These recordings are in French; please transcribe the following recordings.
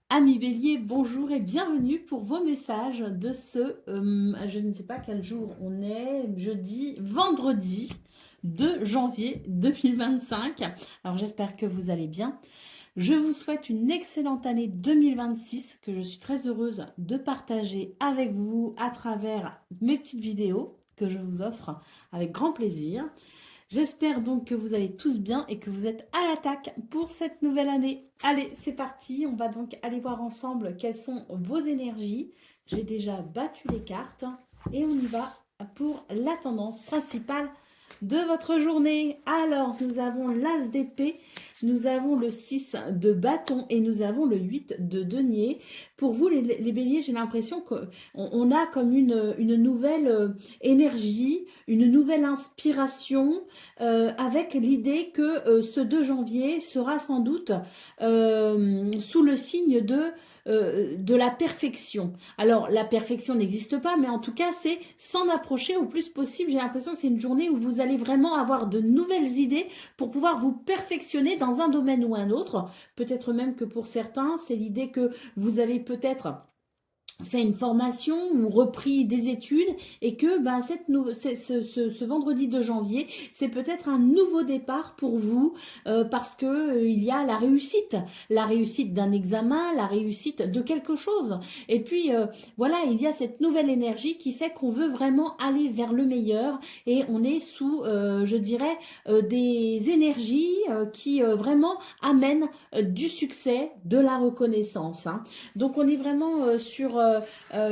Amis Bélier, bonjour et bienvenue pour vos messages de je ne sais pas quel jour on est, vendredi 2 janvier 2025. Alors j'espère que vous allez bien. Je vous souhaite une excellente année 2026 que je suis très heureuse de partager avec vous à travers mes petites vidéos que je vous offre avec grand plaisir. J'espère donc que vous allez tous bien et que vous êtes à l'attaque pour cette nouvelle année. Allez, c'est parti. On va donc aller voir ensemble quelles sont vos énergies. J'ai déjà battu les cartes et on y va pour la tendance principale de votre journée. Alors, nous avons l'As d'épée, nous avons le 6 de bâton et nous avons le 8 de denier. Pour vous, les béliers, j'ai l'impression qu'on a comme une nouvelle énergie, une nouvelle inspiration, avec l'idée que ce 2 janvier sera sans doute sous le signe de la perfection. Alors, la perfection n'existe pas, mais en tout cas, c'est s'en approcher au plus possible. J'ai l'impression que c'est une journée où vous allez vraiment avoir de nouvelles idées pour pouvoir vous perfectionner dans un domaine ou un autre. Peut-être même que pour certains, c'est l'idée que vous avez peut-être fait une formation ou repris des études et que ce vendredi de janvier, c'est peut-être un nouveau départ pour vous parce que il y a la réussite d'un examen, la réussite de quelque chose. Et puis voilà, il y a cette nouvelle énergie qui fait qu'on veut vraiment aller vers le meilleur et on est sous, je dirais, des énergies qui vraiment amènent du succès, de la reconnaissance, hein. Donc on est vraiment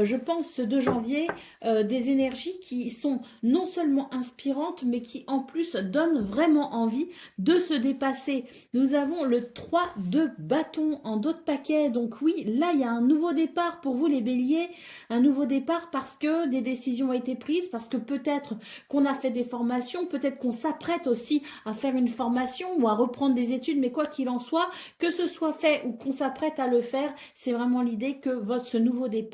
je pense, ce 2 janvier, des énergies qui sont non seulement inspirantes, mais qui en plus donnent vraiment envie de se dépasser. Nous avons le 3 de bâton en dos de paquet. Donc oui, là, il y a un nouveau départ pour vous les béliers. Un nouveau départ parce que des décisions ont été prises, parce que peut-être qu'on a fait des formations, peut-être qu'on s'apprête aussi à faire une formation ou à reprendre des études, mais quoi qu'il en soit, que ce soit fait ou qu'on s'apprête à le faire, c'est vraiment l'idée que ce nouveau départ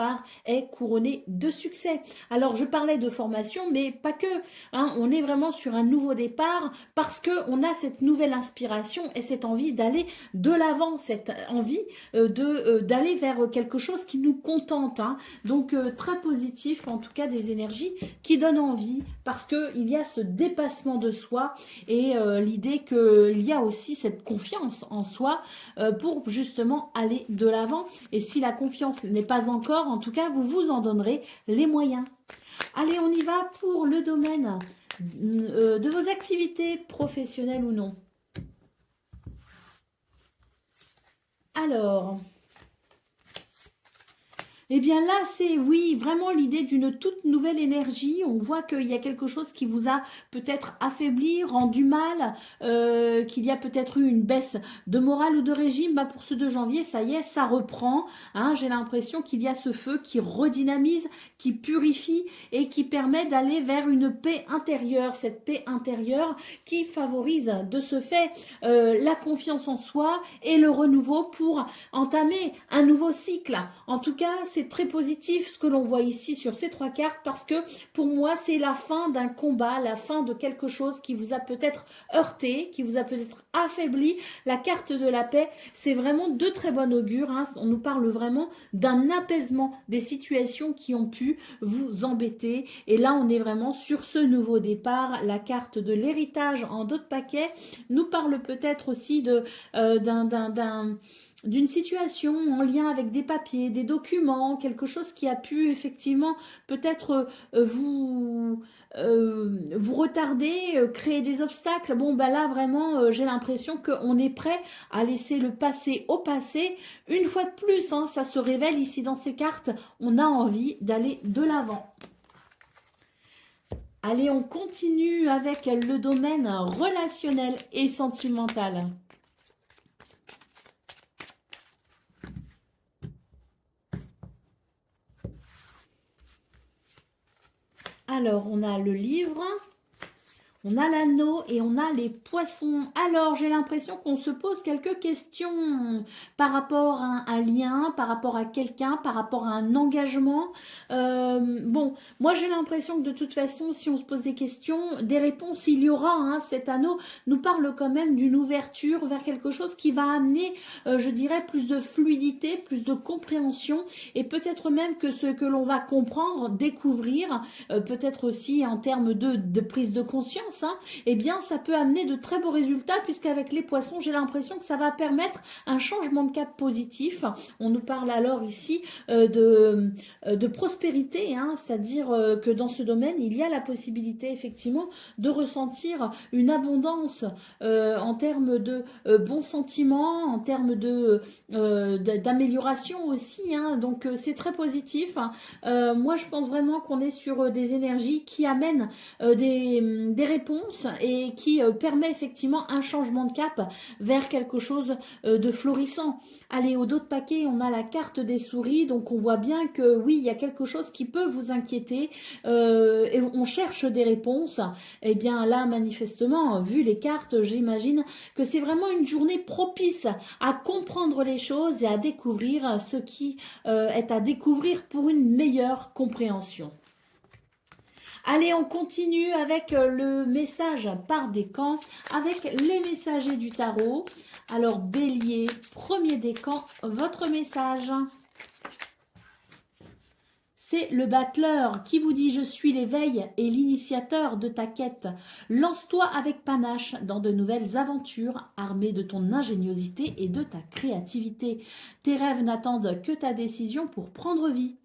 est couronné de succès. Alors je parlais de formation, mais pas que, hein, on est vraiment sur un nouveau départ parce qu'on a cette nouvelle inspiration et cette envie d'aller de l'avant, cette envie d'aller vers quelque chose qui nous contente, hein. Donc très positif, en tout cas des énergies qui donnent envie parce qu'il y a ce dépassement de soi et l'idée qu'il y a aussi cette confiance en soi pour justement aller de l'avant. Et si la confiance n'est pas encore, en tout cas, vous vous en donnerez les moyens. Allez, on y va pour le domaine de vos activités professionnelles ou non. Alors, eh bien là, c'est oui, vraiment l'idée d'une toute nouvelle énergie. On voit qu'il y a quelque chose qui vous a peut-être affaibli, rendu mal, qu'il y a peut-être eu une baisse de morale ou de régime. Bah, pour ce 2 janvier, ça y est, ça reprend, hein. J'ai l'impression qu'il y a ce feu qui redynamise, qui purifie et qui permet d'aller vers une paix intérieure. Cette paix intérieure qui favorise de ce fait la confiance en soi et le renouveau pour entamer un nouveau cycle. En tout cas, c'est très positif ce que l'on voit ici sur ces 3 cartes parce que pour moi, c'est la fin d'un combat, la fin de quelque chose qui vous a peut-être heurté, qui vous a peut-être affaibli. La carte de la paix, c'est vraiment de très bon augure, hein. On nous parle vraiment d'un apaisement des situations qui ont pu vous embêter. Et là, on est vraiment sur ce nouveau départ. La carte de l'héritage en dos de paquet nous parle peut-être aussi d'une situation en lien avec des papiers, des documents, quelque chose qui a pu effectivement peut-être vous retarder, créer des obstacles. Bon, bah là, vraiment, j'ai l'impression qu'on est prêt à laisser le passé au passé. Une fois de plus, hein, ça se révèle ici dans ces cartes, on a envie d'aller de l'avant. Allez, on continue avec le domaine relationnel et sentimental. Alors, on a le livre, On a l'anneau et on a les poissons. Alors, j'ai l'impression qu'on se pose quelques questions par rapport à un lien, par rapport à quelqu'un, par rapport à un engagement. Bon, moi j'ai l'impression que de toute façon, si on se pose des questions, des réponses, il y aura. Hein. Cet anneau nous parle quand même d'une ouverture vers quelque chose qui va amener, je dirais, plus de fluidité, plus de compréhension et peut-être même que ce que l'on va comprendre, découvrir, peut-être aussi en termes de prise de conscience, hein, eh bien ça peut amener de très beaux résultats puisqu'avec les poissons j'ai l'impression que ça va permettre un changement de cap positif. On nous parle alors ici de prospérité, hein, c'est-à-dire que dans ce domaine il y a la possibilité effectivement de ressentir une abondance en termes de bons sentiments, en termes d'amélioration aussi, hein, donc c'est très positif. Moi je pense vraiment qu'on est sur des énergies qui amènent des réponses et qui permet effectivement un changement de cap vers quelque chose de florissant. Allez, au dos de paquet, on a la carte des souris, donc on voit bien que oui, il y a quelque chose qui peut vous inquiéter et on cherche des réponses. Eh bien là, manifestement, vu les cartes, j'imagine que c'est vraiment une journée propice à comprendre les choses et à découvrir ce qui est à découvrir pour une meilleure compréhension. Allez, on continue avec le message par décan, avec les messagers du tarot. Alors, Bélier, premier décan, votre message. C'est le battleur qui vous dit « Je suis l'éveil et l'initiateur de ta quête. Lance-toi avec panache dans de nouvelles aventures, armé de ton ingéniosité et de ta créativité. Tes rêves n'attendent que ta décision pour prendre vie.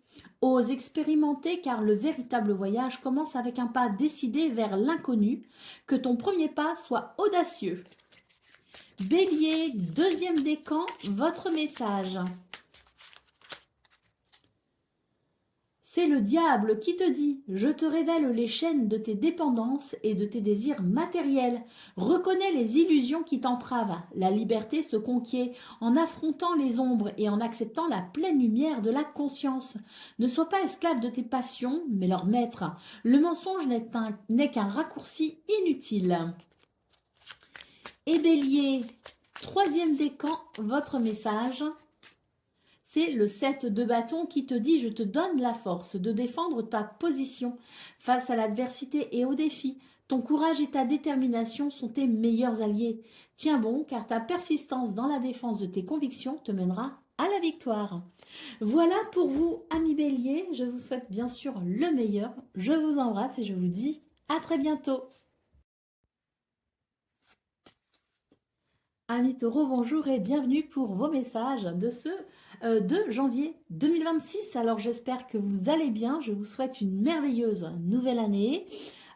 Ose expérimenter car le véritable voyage commence avec un pas décidé vers l'inconnu. Que ton premier pas soit audacieux. » Bélier, deuxième décan, votre message. C'est le diable qui te dit « Je te révèle les chaînes de tes dépendances et de tes désirs matériels. Reconnais les illusions qui t'entravent. La liberté se conquiert en affrontant les ombres et en acceptant la pleine lumière de la conscience. Ne sois pas esclave de tes passions, mais leur maître. Le mensonge n'est qu'un raccourci inutile. » Et Bélier, troisième décan, votre message. C'est le 7 de bâton qui te dit « Je te donne la force de défendre ta position face à l'adversité et aux défis. Ton courage et ta détermination sont tes meilleurs alliés. Tiens bon, car ta persistance dans la défense de tes convictions te mènera à la victoire. » Voilà pour vous, amis Bélier. Je vous souhaite bien sûr le meilleur. Je vous embrasse et je vous dis à très bientôt. Amis Taureaux, bonjour et bienvenue pour vos messages de ce 2 janvier 2026. Alors j'espère que vous allez bien, je vous souhaite une merveilleuse nouvelle année,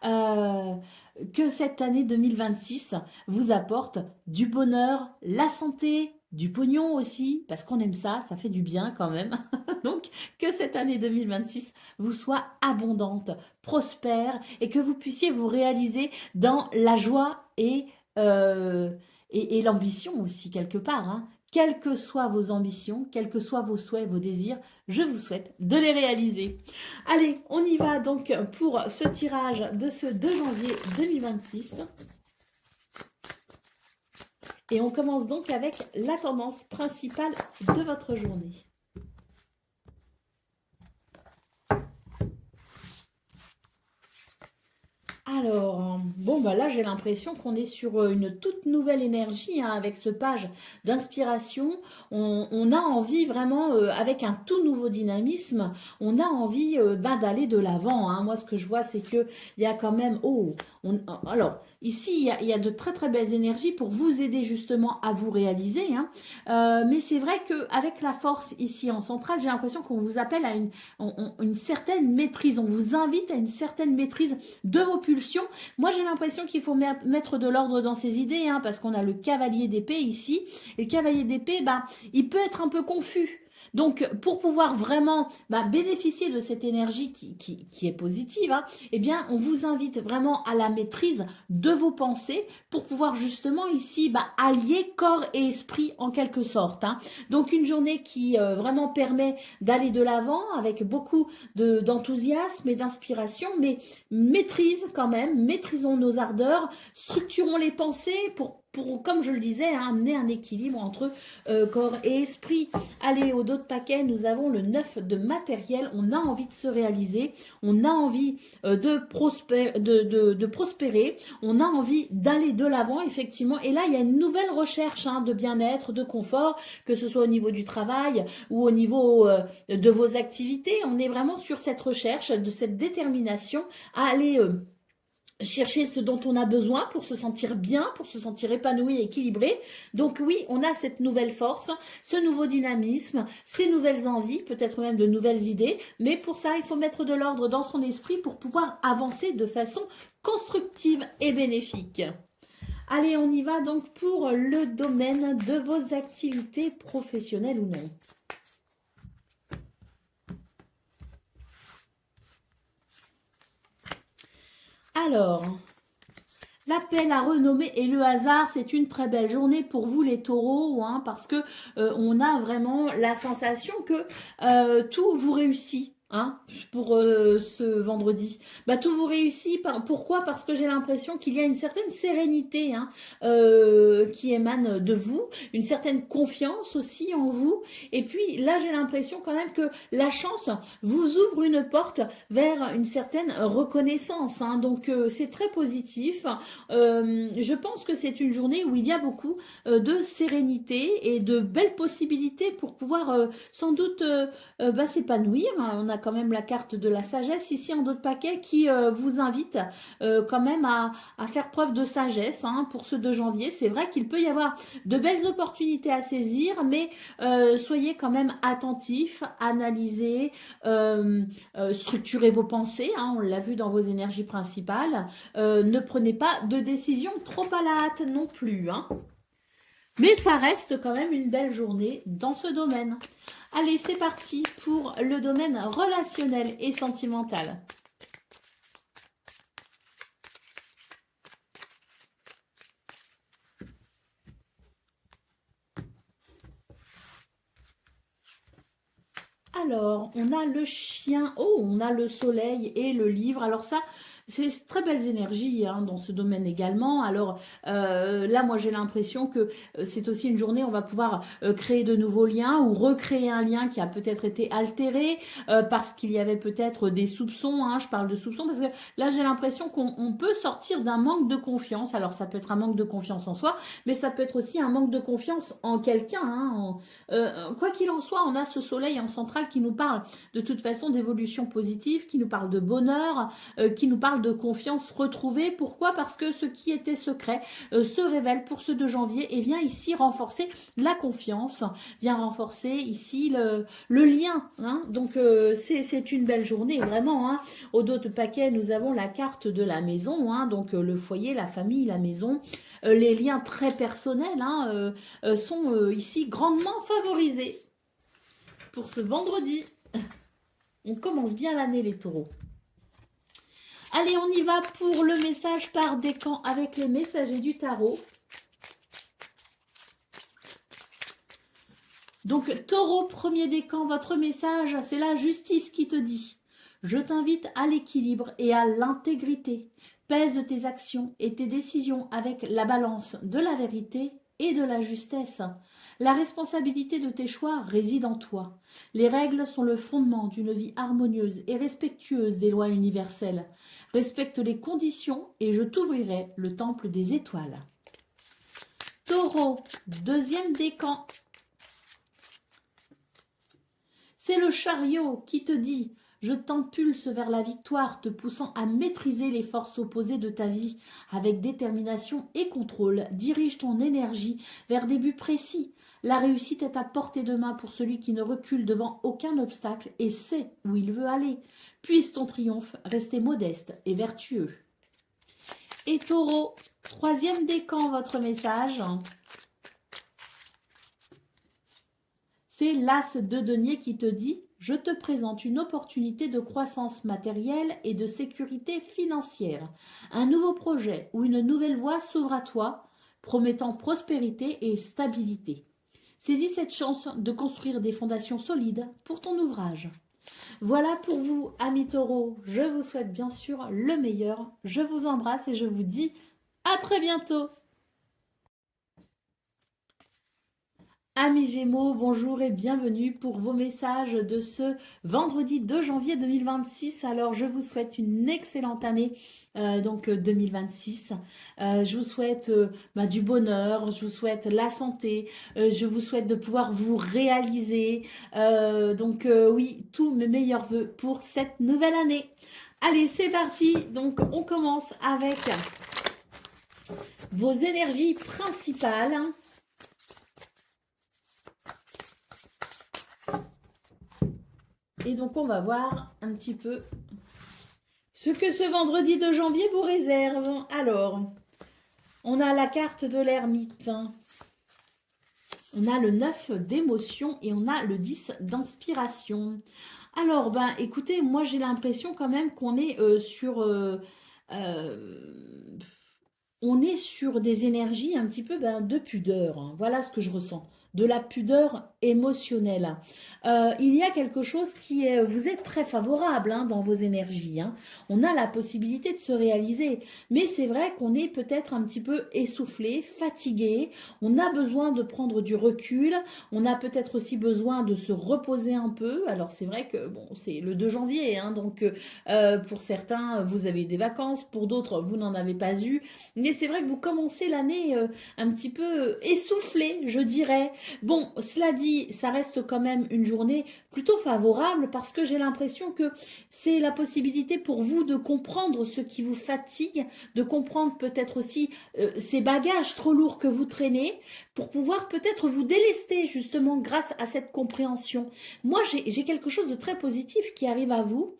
que cette année 2026 vous apporte du bonheur, la santé, du pognon aussi, parce qu'on aime ça, ça fait du bien quand même. Donc que cette année 2026 vous soit abondante, prospère et que vous puissiez vous réaliser dans la joie et l'ambition aussi quelque part, hein. Quelles que soient vos ambitions, quels que soient vos souhaits, vos désirs, je vous souhaite de les réaliser. Allez, on y va donc pour ce tirage de ce 2 janvier 2026. Et on commence donc avec la tendance principale de votre journée. Alors, bon, bah là, j'ai l'impression qu'on est sur une toute nouvelle énergie, hein, avec ce page d'inspiration. On a envie vraiment, avec un tout nouveau dynamisme, on a envie d'aller de l'avant, hein. Moi, ce que je vois, c'est qu'il y a quand même... alors, ici, il y a de très, très belles énergies pour vous aider justement à vous réaliser, hein. Mais c'est vrai qu'avec la force ici en centrale, j'ai l'impression qu'on vous appelle à une certaine maîtrise. On vous invite à une certaine maîtrise de vos pulsions. Moi, j'ai l'impression qu'il faut mettre de l'ordre dans ses idées, hein, parce qu'on a le cavalier d'épée ici. Et le cavalier d'épée, bah, il peut être un peu confus. Donc, pour pouvoir vraiment bénéficier de cette énergie qui est positive, hein, eh bien, on vous invite vraiment à la maîtrise de vos pensées pour pouvoir justement ici allier corps et esprit en quelque sorte. Hein. Donc, une journée qui vraiment permet d'aller de l'avant avec beaucoup d'enthousiasme et d'inspiration, mais maîtrise quand même, maîtrisons nos ardeurs, structurons les pensées pour comme je le disais, hein, amener un équilibre entre corps et esprit. Allez, au dos de paquet, nous avons le 9 de matériel. On a envie de se réaliser, on a envie de prospérer, on a envie d'aller de l'avant, effectivement. Et là, il y a une nouvelle recherche hein, de bien-être, de confort, que ce soit au niveau du travail ou au niveau de vos activités. On est vraiment sur cette recherche, de cette détermination à aller chercher ce dont on a besoin pour se sentir bien, pour se sentir épanoui et équilibré. Donc oui, on a cette nouvelle force, ce nouveau dynamisme, ces nouvelles envies, peut-être même de nouvelles idées, mais pour ça, il faut mettre de l'ordre dans son esprit pour pouvoir avancer de façon constructive et bénéfique. Allez, on y va donc pour le domaine de vos activités professionnelles ou non. Alors, l'appel à renommer et le hasard, c'est une très belle journée pour vous les taureaux, hein, parce que on a vraiment la sensation que tout vous réussit. Hein, pour ce vendredi. Tout vous réussit. Pourquoi? Parce que j'ai l'impression qu'il y a une certaine sérénité hein, qui émane de vous, une certaine confiance aussi en vous. Et puis là, j'ai l'impression quand même que la chance vous ouvre une porte vers une certaine reconnaissance. Hein, donc c'est très positif. Je pense que c'est une journée où il y a beaucoup de sérénité et de belles possibilités pour pouvoir sans doute s'épanouir. On a quand même la carte de la sagesse ici en dos de paquet qui vous invite quand même à faire preuve de sagesse hein, pour ce 2 janvier. C'est vrai qu'il peut y avoir de belles opportunités à saisir, mais soyez quand même attentifs, analysez, structurez vos pensées. Hein, on l'a vu dans vos énergies principales. Ne prenez pas de décision trop à la hâte non plus. Hein. Mais ça reste quand même une belle journée dans ce domaine. Allez, c'est parti pour le domaine relationnel et sentimental. Alors, on a le chien. Oh, on a le soleil et le livre. Alors ça, c'est très belles énergies hein, dans ce domaine également. Alors là, moi, j'ai l'impression que c'est aussi une journée où on va pouvoir créer de nouveaux liens ou recréer un lien qui a peut-être été altéré parce qu'il y avait peut-être des soupçons. Hein, je parle de soupçons parce que là, j'ai l'impression qu'on peut sortir d'un manque de confiance. Alors, ça peut être un manque de confiance en soi, mais ça peut être aussi un manque de confiance en quelqu'un. Hein, quoi qu'il en soit, on a ce soleil en centrale qui nous parle de toute façon d'évolution positive, qui nous parle de bonheur, qui nous parle de confiance retrouvée. Pourquoi? Parce que ce qui était secret se révèle pour ce 2 janvier et vient ici renforcer la confiance, vient renforcer ici le lien. Hein. Donc c'est une belle journée, vraiment. Hein. Au dos de paquet, nous avons la carte de la maison, hein, donc le foyer, la famille, la maison. Les liens très personnels hein, sont ici grandement favorisés pour ce vendredi. On commence bien l'année les taureaux. Allez, on y va pour le message par décan avec les messagers du tarot. Donc, taureau, premier décan, votre message, c'est la justice qui te dit. Je t'invite à l'équilibre et à l'intégrité. Pèse tes actions et tes décisions avec la balance de la vérité et de la justesse. La responsabilité de tes choix réside en toi. Les règles sont le fondement d'une vie harmonieuse et respectueuse des lois universelles. Respecte les conditions et je t'ouvrirai le temple des étoiles. Taureau, deuxième décan. C'est le chariot qui te dit « Je t'impulse vers la victoire, te poussant à maîtriser les forces opposées de ta vie. Avec détermination et contrôle, dirige ton énergie vers des buts précis. La réussite est à portée de main pour celui qui ne recule devant aucun obstacle et sait où il veut aller. Puisse ton triomphe rester modeste et vertueux. » Et Taureau, troisième décan, votre message. c'est l'As de denier qui te dit « Je te présente une opportunité de croissance matérielle et de sécurité financière. Un nouveau projet ou une nouvelle voie s'ouvre à toi, promettant prospérité et stabilité. Saisis cette chance de construire des fondations solides pour ton ouvrage. » Voilà pour vous, amis taureaux. Je vous souhaite bien sûr le meilleur. Je vous embrasse et je vous dis à très bientôt. Amis Gémeaux, bonjour et bienvenue pour vos messages de ce vendredi 2 janvier 2026. Alors, je vous souhaite une excellente année, 2026. Je vous souhaite du bonheur, je vous souhaite la santé, je vous souhaite de pouvoir vous réaliser. Oui, tous mes meilleurs vœux pour cette nouvelle année. Allez, c'est parti. Donc, on commence avec vos énergies principales. Et donc, on va voir un petit peu ce que ce vendredi de janvier vous réserve. Alors, on a la carte de l'ermite. On a le 9 d'émotion et on a le 10 d'inspiration. Alors, écoutez, moi j'ai l'impression quand même qu'on est on est sur des énergies un petit peu de pudeur. Hein. Voilà ce que je ressens. De la pudeur émotionnelle. Il y a quelque chose qui est, vous êtes très favorable dans vos énergies. Hein. On a la possibilité de se réaliser. Mais c'est vrai qu'on est peut-être un petit peu essoufflé, fatigué. On a besoin de prendre du recul. On a peut-être aussi besoin de se reposer un peu. Alors c'est vrai que bon, c'est le 2 janvier. Hein, donc pour certains, vous avez des vacances. Pour d'autres, vous n'en avez pas eu. Mais c'est vrai que vous commencez l'année un petit peu essoufflé, je dirais. Bon, cela dit, ça reste quand même une journée plutôt favorable parce que j'ai l'impression que c'est la possibilité pour vous de comprendre ce qui vous fatigue, de comprendre peut-être aussi ces bagages trop lourds que vous traînez pour pouvoir peut-être vous délester justement grâce à cette compréhension. Moi, j'ai quelque chose de très positif qui arrive à vous.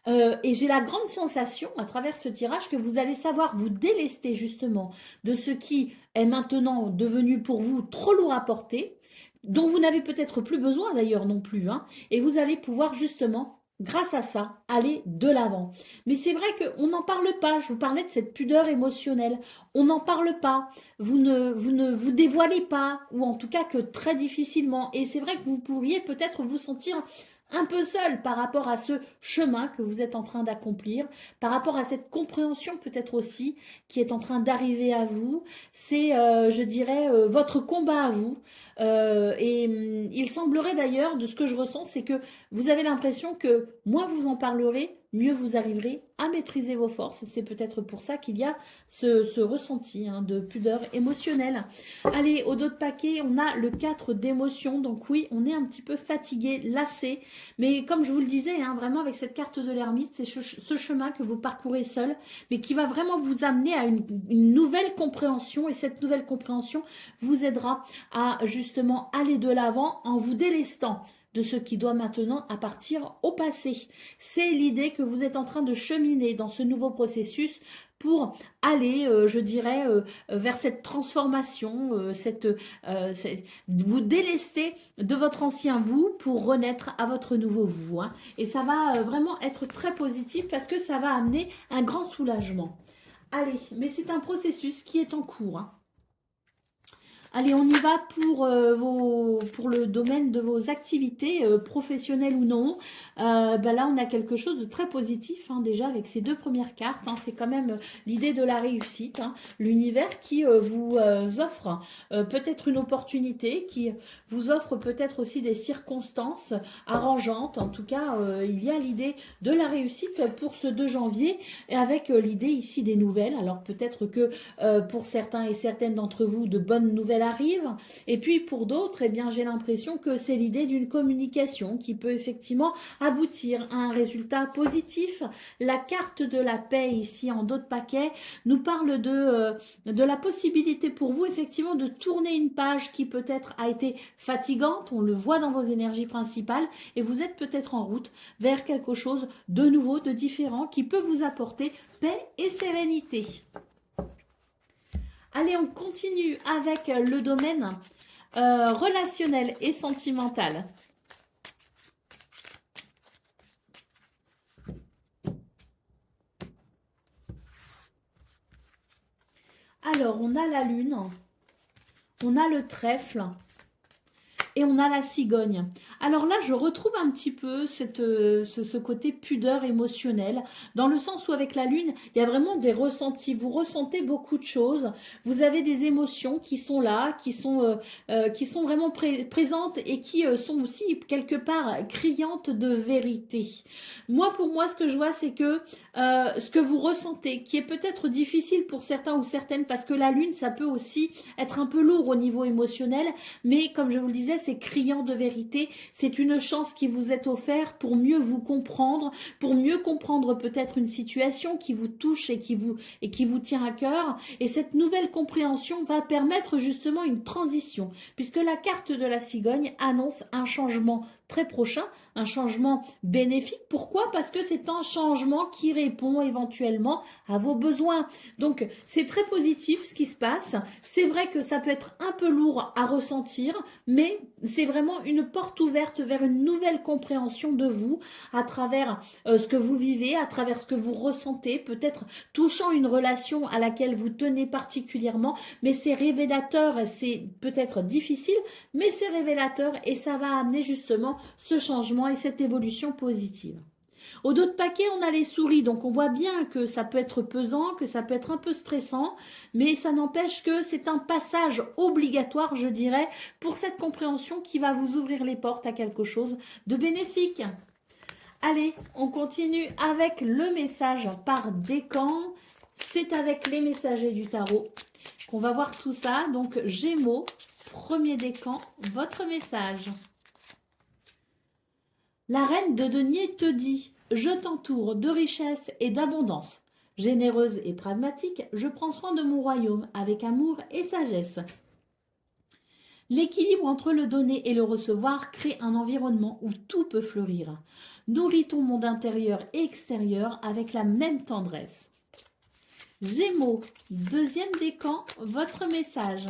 Et j'ai la grande sensation à travers ce tirage que vous allez savoir vous délester justement de ce qui est maintenant devenu pour vous trop lourd à porter, dont vous n'avez peut-être plus besoin d'ailleurs non plus, hein, et vous allez pouvoir justement, grâce à ça, aller de l'avant. Mais c'est vrai qu'on n'en parle pas, je vous parlais de cette pudeur émotionnelle, on n'en parle pas, vous ne vous dévoilez pas, ou en tout cas que très difficilement, et c'est vrai que vous pourriez peut-être vous sentir un peu seul par rapport à ce chemin que vous êtes en train d'accomplir, par rapport à cette compréhension peut-être aussi qui est en train d'arriver à vous. C'est, je dirais, votre combat à vous. Il semblerait d'ailleurs, de ce que je ressens, c'est que vous avez l'impression que moins vous en parlerez, mieux vous arriverez à maîtriser vos forces. C'est peut-être pour ça qu'il y a ce ressenti de pudeur émotionnelle. Allez, au dos de paquet, on a le 4 d'émotion. Donc oui, on est un petit peu fatigué, lassé. Mais comme je vous le disais, vraiment avec cette carte de l'ermite, c'est ce chemin que vous parcourez seul, mais qui va vraiment vous amener à une nouvelle compréhension. Et cette nouvelle compréhension vous aidera à justement aller de l'avant en vous délestant de ce qui doit maintenant appartenir au passé. C'est l'idée que vous êtes en train de cheminer dans ce nouveau processus pour aller, je dirais, vers cette transformation, vous délester de votre ancien vous pour renaître à votre nouveau vous. Hein. Et ça va vraiment être très positif parce que ça va amener un grand soulagement. Allez, mais c'est un processus qui est en cours. Hein. Allez, on y va pour le domaine de vos activités professionnelles ou non. Là, on a quelque chose de très positif déjà avec ces deux premières cartes. Hein, c'est quand même l'idée de la réussite. Hein, l'univers qui vous offre peut-être une opportunité, qui vous offre peut-être aussi des circonstances arrangeantes. En tout cas, il y a l'idée de la réussite pour ce 2 janvier et avec l'idée ici des nouvelles. Alors peut-être que pour certains et certaines d'entre vous, de bonnes nouvelles arrivent. Et puis pour d'autres, j'ai l'impression que c'est l'idée d'une communication qui peut effectivement aboutir à un résultat positif. La carte de la paix ici en dos de paquet nous parle de la possibilité pour vous effectivement de tourner une page qui peut-être a été fatigante, on le voit dans vos énergies principales, et vous êtes peut-être en route vers quelque chose de nouveau, de différent, qui peut vous apporter paix et sérénité. Allez, on continue avec le domaine relationnel et sentimental. Alors, on a la lune, on a le trèfle et on a la cigogne. Alors là, je retrouve un petit peu ce côté pudeur émotionnelle, dans le sens où avec la lune, il y a vraiment des ressentis. Vous ressentez beaucoup de choses, vous avez des émotions qui sont là, qui sont vraiment présentes et qui sont aussi quelque part criantes de vérité. Moi, pour moi, ce que je vois, c'est que ce que vous ressentez, qui est peut-être difficile pour certains ou certaines, parce que la lune, ça peut aussi être un peu lourd au niveau émotionnel, mais comme je vous le disais, c'est criant de vérité. C'est une chance qui vous est offerte pour mieux vous comprendre, pour mieux comprendre peut-être une situation qui vous touche et qui vous tient à cœur. Et cette nouvelle compréhension va permettre justement une transition, puisque la carte de la cigogne annonce un changement très prochain, un changement bénéfique. Pourquoi? Parce que c'est un changement qui répond éventuellement à vos besoins. Donc, c'est très positif ce qui se passe. C'est vrai que ça peut être un peu lourd à ressentir, mais c'est vraiment une porte ouverte vers une nouvelle compréhension de vous à travers ce que vous vivez, à travers ce que vous ressentez, peut-être touchant une relation à laquelle vous tenez particulièrement, mais c'est révélateur, c'est peut-être difficile, mais c'est révélateur et ça va amener justement ce changement et cette évolution positive. Au dos de paquet, on a les souris, donc on voit bien que ça peut être pesant, que ça peut être un peu stressant, mais ça n'empêche que c'est un passage obligatoire, je dirais, pour cette compréhension qui va vous ouvrir les portes à quelque chose de bénéfique. Allez, on continue avec le message par décan. C'est avec les messagers du tarot qu'on va voir tout ça. Donc, Gémeaux, premier décan, votre message. La reine de denier te dit « Je t'entoure de richesse et d'abondance. Généreuse et pragmatique, je prends soin de mon royaume avec amour et sagesse. » L'équilibre entre le donner et le recevoir crée un environnement où tout peut fleurir. Nourris ton monde intérieur et extérieur avec la même tendresse. Gémeaux, deuxième décan, votre message.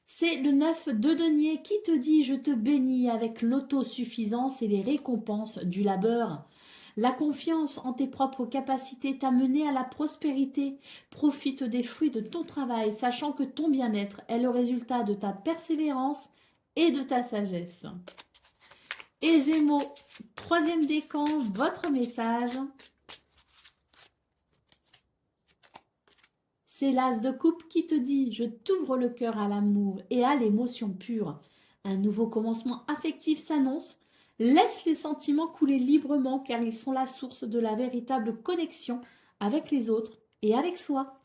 C'est le 9 de denier qui te dit « Je te bénis avec l'autosuffisance et les récompenses du labeur. » La confiance en tes propres capacités t'a mené à la prospérité. Profite des fruits de ton travail, sachant que ton bien-être est le résultat de ta persévérance et de ta sagesse. Et Gémeaux, troisième décan, votre message. C'est l'as de coupe qui te dit « Je t'ouvre le cœur à l'amour et à l'émotion pure. » Un nouveau commencement affectif s'annonce. Laisse les sentiments couler librement car ils sont la source de la véritable connexion avec les autres et avec soi.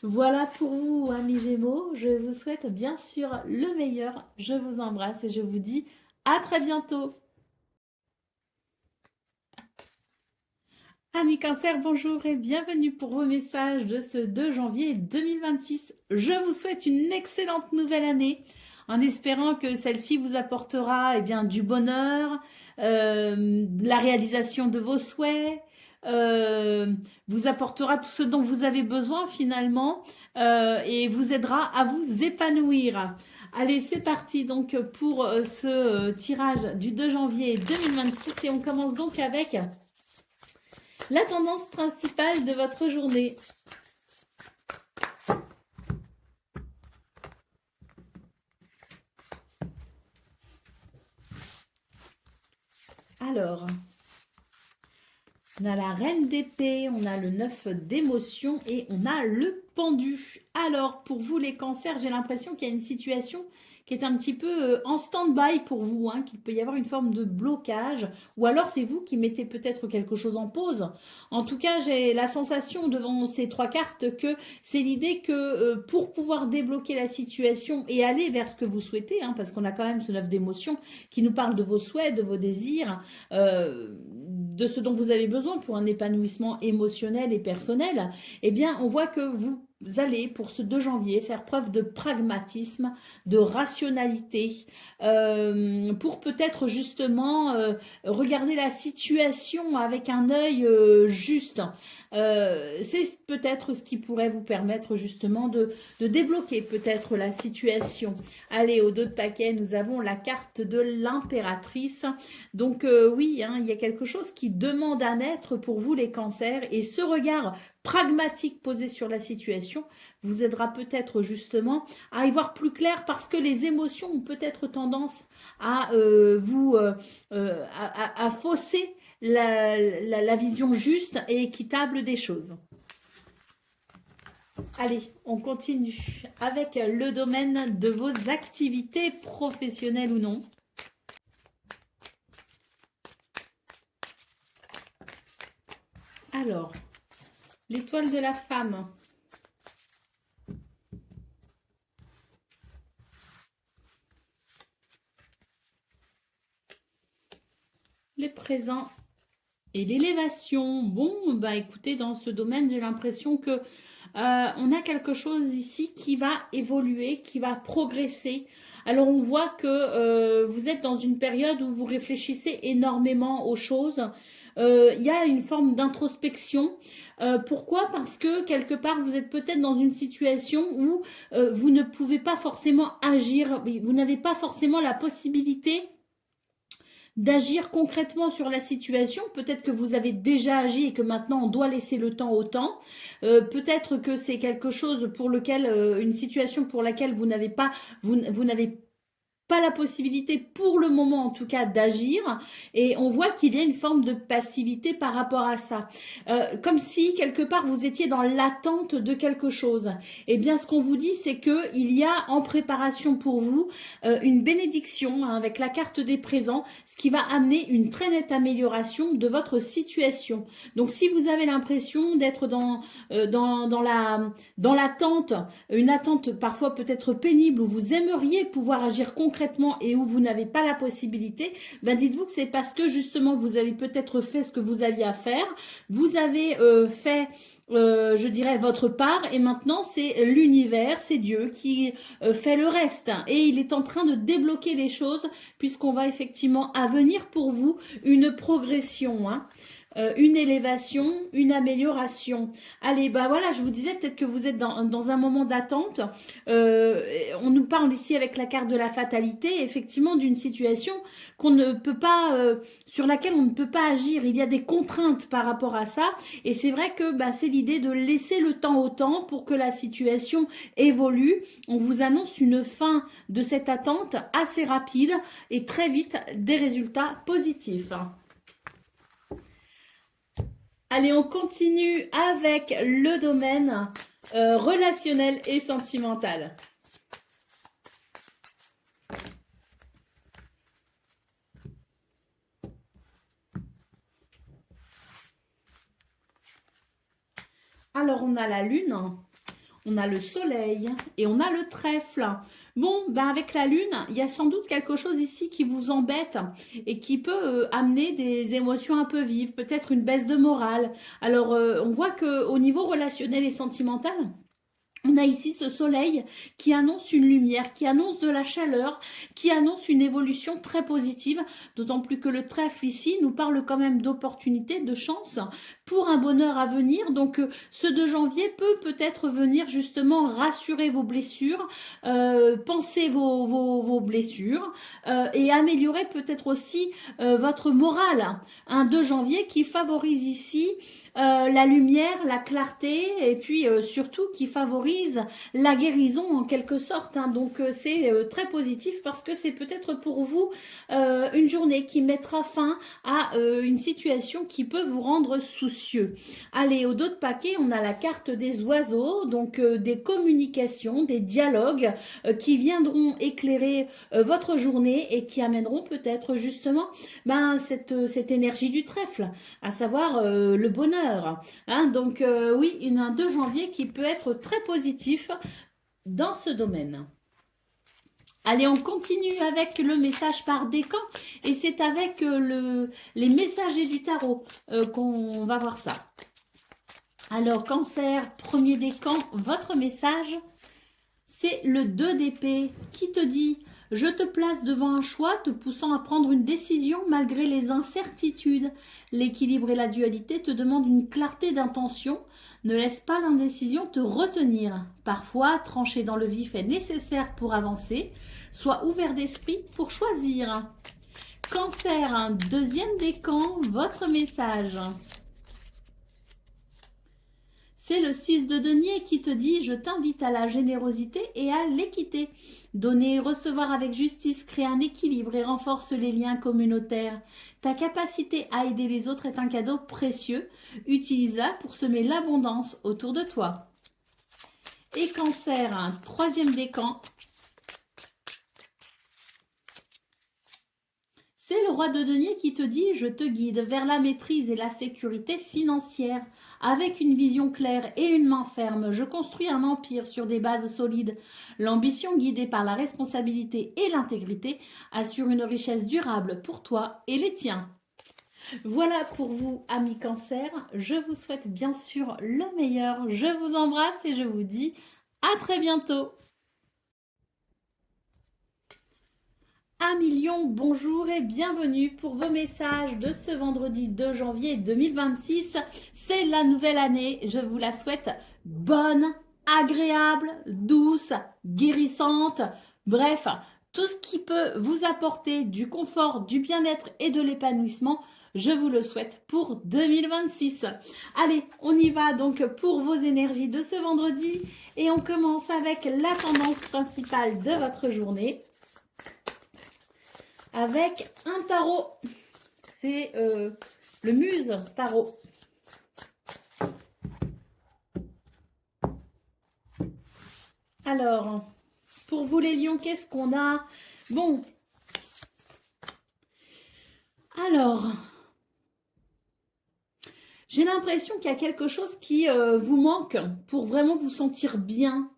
Voilà pour vous, amis Gémeaux. Je vous souhaite bien sûr le meilleur. Je vous embrasse et je vous dis à très bientôt. Amis Cancer, bonjour et bienvenue pour vos messages de ce 2 janvier 2026. Je vous souhaite une excellente nouvelle année en espérant que celle-ci vous apportera du bonheur, la réalisation de vos souhaits, vous apportera tout ce dont vous avez besoin finalement et vous aidera à vous épanouir. Allez, c'est parti donc pour ce tirage du 2 janvier 2026 et on commence donc avec la tendance principale de votre journée. Alors, on a la reine d'épée, on a le 9 d'émotion et on a le pendu. Alors, pour vous les cancers, j'ai l'impression qu'il y a une situation qui est un petit peu en stand-by pour vous, qu'il peut y avoir une forme de blocage, ou alors c'est vous qui mettez peut-être quelque chose en pause. En tout cas, j'ai la sensation devant ces trois cartes que c'est l'idée que pour pouvoir débloquer la situation et aller vers ce que vous souhaitez, parce qu'on a quand même ce 9 d'émotion qui nous parle de vos souhaits, de vos désirs, de ce dont vous avez besoin pour un épanouissement émotionnel et personnel, eh bien, on voit que vous allez, pour ce 2 janvier, faire preuve de pragmatisme, de rationalité, pour peut-être justement regarder la situation avec un œil juste. C'est peut-être ce qui pourrait vous permettre justement de débloquer peut-être la situation. Allez, au dos de paquet, nous avons la carte de l'impératrice. Donc oui, hein, il y a quelque chose qui demande à naître pour vous les cancers, et ce regard pragmatique posé sur la situation vous aidera peut-être justement à y voir plus clair, parce que les émotions ont peut-être tendance à à fausser la vision juste et équitable des choses. Allez, on continue avec le domaine de vos activités professionnelles ou non. Alors, l'étoile de la femme. Les présents et l'élévation. Bon, bah écoutez, dans ce domaine, j'ai l'impression que on a quelque chose ici qui va évoluer, qui va progresser. Alors on voit que vous êtes dans une période où vous réfléchissez énormément aux choses. Il y a une forme d'introspection. Pourquoi? Parce que quelque part, vous êtes peut-être dans une situation où vous ne pouvez pas forcément agir, vous n'avez pas forcément la possibilité d'agir concrètement sur la situation. Peut-être que vous avez déjà agi et que maintenant on doit laisser le temps au temps. Peut-être que c'est quelque chose pour lequel, une situation pour laquelle vous n'avez pas, vous n'avez pas la possibilité pour le moment en tout cas d'agir, et on voit qu'il y a une forme de passivité par rapport à ça, comme si quelque part vous étiez dans l'attente de quelque chose. Et bien ce qu'on vous dit, c'est que il y a en préparation pour vous une bénédiction, hein, avec la carte des présents, ce qui va amener une très nette amélioration de votre situation. Donc si vous avez l'impression d'être dans l'attente, une attente parfois peut-être pénible, où vous aimeriez pouvoir agir concrètement et où vous n'avez pas la possibilité, ben dites-vous que c'est parce que justement vous avez peut-être fait ce que vous aviez à faire, vous avez fait je dirais votre part, et maintenant c'est l'univers, c'est Dieu qui fait le reste, et il est en train de débloquer les choses, puisqu'on va effectivement à venir pour vous une progression, hein. Une élévation, une amélioration. Allez, bah voilà, je vous disais peut-être que vous êtes dans un moment d'attente. On nous parle ici avec la carte de la fatalité, effectivement, d'une situation qu'on ne peut pas, sur laquelle on ne peut pas agir. Il y a des contraintes par rapport à ça, et c'est vrai que bah, c'est l'idée de laisser le temps au temps pour que la situation évolue. On vous annonce une fin de cette attente assez rapide et très vite des résultats positifs. Allez, on continue avec le domaine relationnel et sentimental. Alors, on a la lune, on a le soleil et on a le trèfle. Bon, ben avec la lune, il y a sans doute quelque chose ici qui vous embête et qui peut amener des émotions un peu vives, peut-être une baisse de morale. Alors, on voit qu'au niveau relationnel et sentimental, on a ici ce soleil qui annonce une lumière, qui annonce de la chaleur, qui annonce une évolution très positive, d'autant plus que le trèfle ici nous parle quand même d'opportunités, de chance pour un bonheur à venir. Donc ce 2 janvier peut-être venir justement rassurer vos blessures, penser vos blessures, et améliorer peut-être aussi votre morale. Un 2 janvier qui favorise ici la lumière, la clarté, et puis surtout qui favorise la guérison en quelque sorte, hein. Donc c'est très positif, parce que c'est peut-être pour vous une journée qui mettra fin à une situation qui peut vous rendre soucieux. Allez, au dos de paquet, on a la carte des oiseaux, donc des communications, des dialogues qui viendront éclairer votre journée et qui amèneront peut-être justement cette énergie du trèfle, à savoir le bonheur. Hein, donc oui, il y a un 2 janvier qui peut être très positif dans ce domaine. Allez, on continue avec le message par décan, et c'est avec les messagers du tarot qu'on va voir ça. Alors, Cancer, premier décan, votre message, c'est le 2 d'épée qui te dit « Je te place devant un choix te poussant à prendre une décision malgré les incertitudes. L'équilibre et la dualité te demandent une clarté d'intention. Ne laisse pas l'indécision te retenir. Parfois, trancher dans le vif est nécessaire pour avancer. Sois ouvert d'esprit pour choisir. » Cancer, un deuxième décan, votre message. C'est le 6 de denier qui te dit « Je t'invite à la générosité et à l'équité. Donner et recevoir avec justice crée un équilibre et renforce les liens communautaires. Ta capacité à aider les autres est un cadeau précieux. Utilise-la pour semer l'abondance autour de toi. » Et Cancer, un troisième décan. C'est le roi de denier qui te dit « Je te guide vers la maîtrise et la sécurité financière. Avec une vision claire et une main ferme, je construis un empire sur des bases solides. L'ambition guidée par la responsabilité et l'intégrité assure une richesse durable pour toi et les tiens. » Voilà pour vous, amis Cancer. Je vous souhaite bien sûr le meilleur. Je vous embrasse et je vous dis à très bientôt. Amis Lion, bonjour et bienvenue pour vos messages de ce vendredi 2 janvier 2026. C'est la nouvelle année, je vous la souhaite bonne, agréable, douce, guérissante, bref, tout ce qui peut vous apporter du confort, du bien-être et de l'épanouissement, je vous le souhaite pour 2026. Allez, on y va donc pour vos énergies de ce vendredi et on commence avec la tendance principale de votre journée. Avec un tarot, c'est le Muse Tarot. Alors, pour vous les lions, qu'est-ce qu'on a? Bon, alors, j'ai l'impression qu'il y a quelque chose qui vous manque pour vraiment vous sentir bien.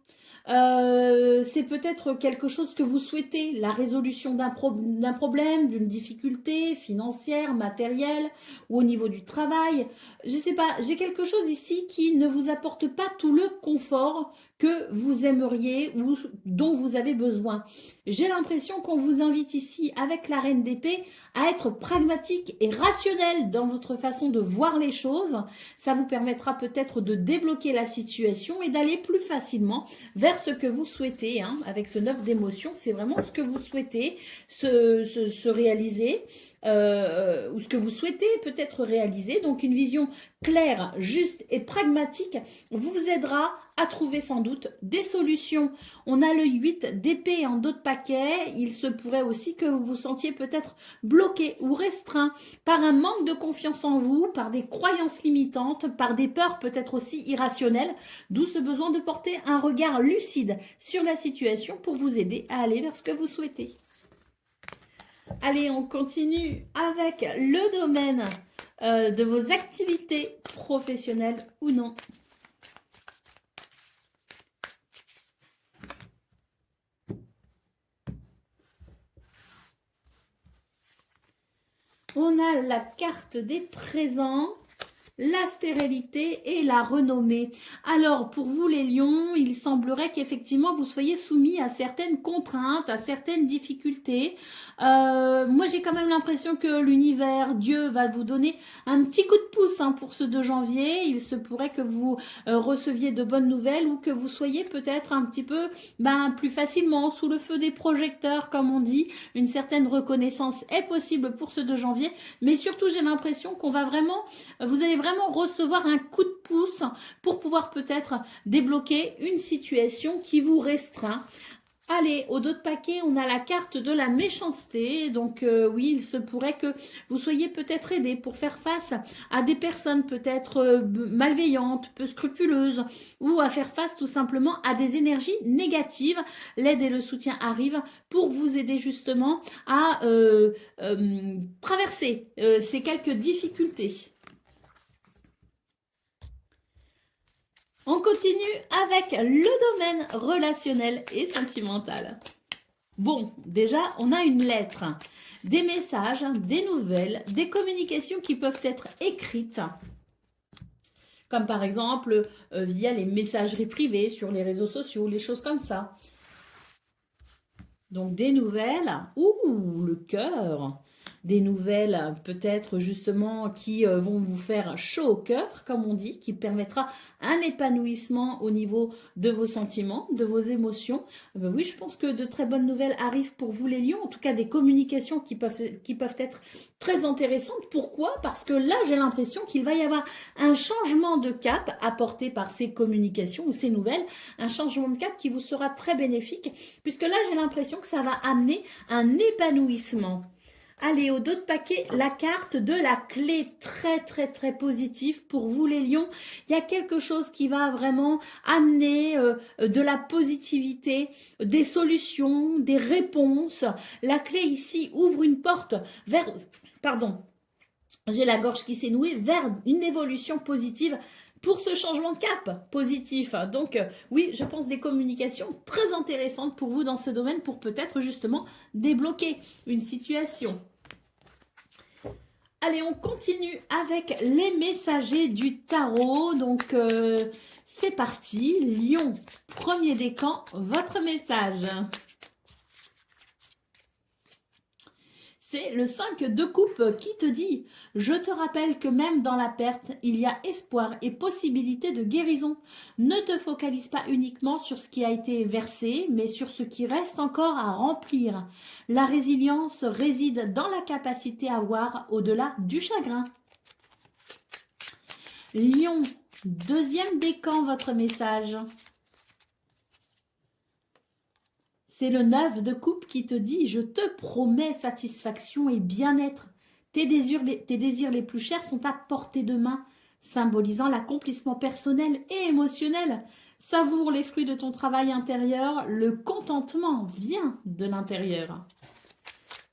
C'est peut-être quelque chose que vous souhaitez, la résolution d'un problème, d'une difficulté financière, matérielle ou au niveau du travail. Je ne sais pas, j'ai quelque chose ici qui ne vous apporte pas tout le confort que vous aimeriez ou dont vous avez besoin. J'ai l'impression qu'on vous invite ici avec la reine d'épée à être pragmatique et rationnel dans votre façon de voir les choses. Ça vous permettra peut-être de débloquer la situation et d'aller plus facilement vers ce que vous souhaitez. Avec ce 9 d'émotion, c'est vraiment ce que vous souhaitez se réaliser. Ou ce que vous souhaitez peut-être réaliser. Donc une vision claire, juste et pragmatique vous aidera à trouver sans doute des solutions. On a le 8 d'épée en dos de paquet. Il se pourrait aussi que vous vous sentiez peut-être bloqué ou restreint par un manque de confiance en vous, par des croyances limitantes, par des peurs peut-être aussi irrationnelles, d'où ce besoin de porter un regard lucide sur la situation pour vous aider à aller vers ce que vous souhaitez. Allez, on continue avec le domaine de vos activités professionnelles ou non. On a la carte des présents, la stérilité et la renommée. Alors, pour vous les lions, il semblerait qu'effectivement vous soyez soumis à certaines contraintes, à certaines difficultés. Moi, j'ai quand même l'impression que l'univers, Dieu, va vous donner un petit coup de pouce pour ce 2 janvier. Il se pourrait que vous receviez de bonnes nouvelles ou que vous soyez peut-être un petit peu plus facilement sous le feu des projecteurs, comme on dit. Une certaine reconnaissance est possible pour ce 2 janvier. Mais surtout, j'ai l'impression qu'on va vraiment, vous allez vraiment recevoir un coup de pouce pour pouvoir peut-être débloquer une situation qui vous restreint. Allez, au dos de paquet, on a la carte de la méchanceté. Donc oui, il se pourrait que vous soyez peut-être aidé pour faire face à des personnes peut-être malveillantes, peu scrupuleuses, ou à faire face tout simplement à des énergies négatives. L'aide et le soutien arrivent pour vous aider justement à traverser ces quelques difficultés. On continue avec le domaine relationnel et sentimental. Bon, déjà, on a une lettre, des messages, des nouvelles, des communications qui peuvent être écrites. comme par exemple via les messageries privées sur les réseaux sociaux, les choses comme ça. Donc des nouvelles, ouh, le cœur, des nouvelles peut-être justement qui vont vous faire chaud au cœur, comme on dit, qui permettra un épanouissement au niveau de vos sentiments, de vos émotions. Oui, je pense que de très bonnes nouvelles arrivent pour vous les lions, en tout cas des communications qui peuvent être très intéressantes. Pourquoi? Parce que là, j'ai l'impression qu'il va y avoir un changement de cap apporté par ces communications ou ces nouvelles, un changement de cap qui vous sera très bénéfique, puisque là, j'ai l'impression que ça va amener un épanouissement. Allez, au dos de paquet, la carte de la clé, très très très positive pour vous les lions. Il y a quelque chose qui va vraiment amener de la positivité, des solutions, des réponses. La clé ici ouvre une porte vers... Pardon, j'ai la gorge qui s'est nouée, vers une évolution positive pour ce changement de cap positif. Donc oui, je pense des communications très intéressantes pour vous dans ce domaine pour peut-être justement débloquer une situation. Allez, on continue avec les messagers du tarot. Donc, c'est parti. Lion, premier décan, votre message. C'est le 5 de coupe qui te dit « Je te rappelle que même dans la perte, il y a espoir et possibilité de guérison. Ne te focalise pas uniquement sur ce qui a été versé, mais sur ce qui reste encore à remplir. La résilience réside dans la capacité à voir au-delà du chagrin. » Lion, deuxième décan, votre message. C'est le 9 de coupe qui te dit « Je te promets satisfaction et bien-être. Tes désirs les plus chers sont à portée de main, symbolisant l'accomplissement personnel et émotionnel. Savoure les fruits de ton travail intérieur. Le contentement vient de l'intérieur. »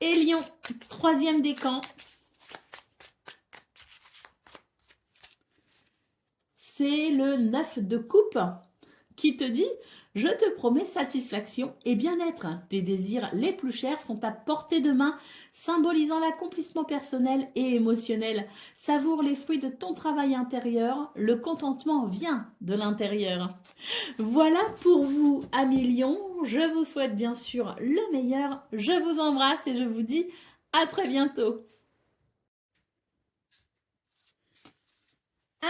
Et Lion, troisième décan. C'est le 9 de coupe qui te dit « Je te promets satisfaction et bien-être. Tes désirs les plus chers sont à portée de main, symbolisant l'accomplissement personnel et émotionnel. Savoure les fruits de ton travail intérieur. Le contentement vient de l'intérieur. » Voilà pour vous, amis lions. Je vous souhaite bien sûr le meilleur. Je vous embrasse et je vous dis à très bientôt.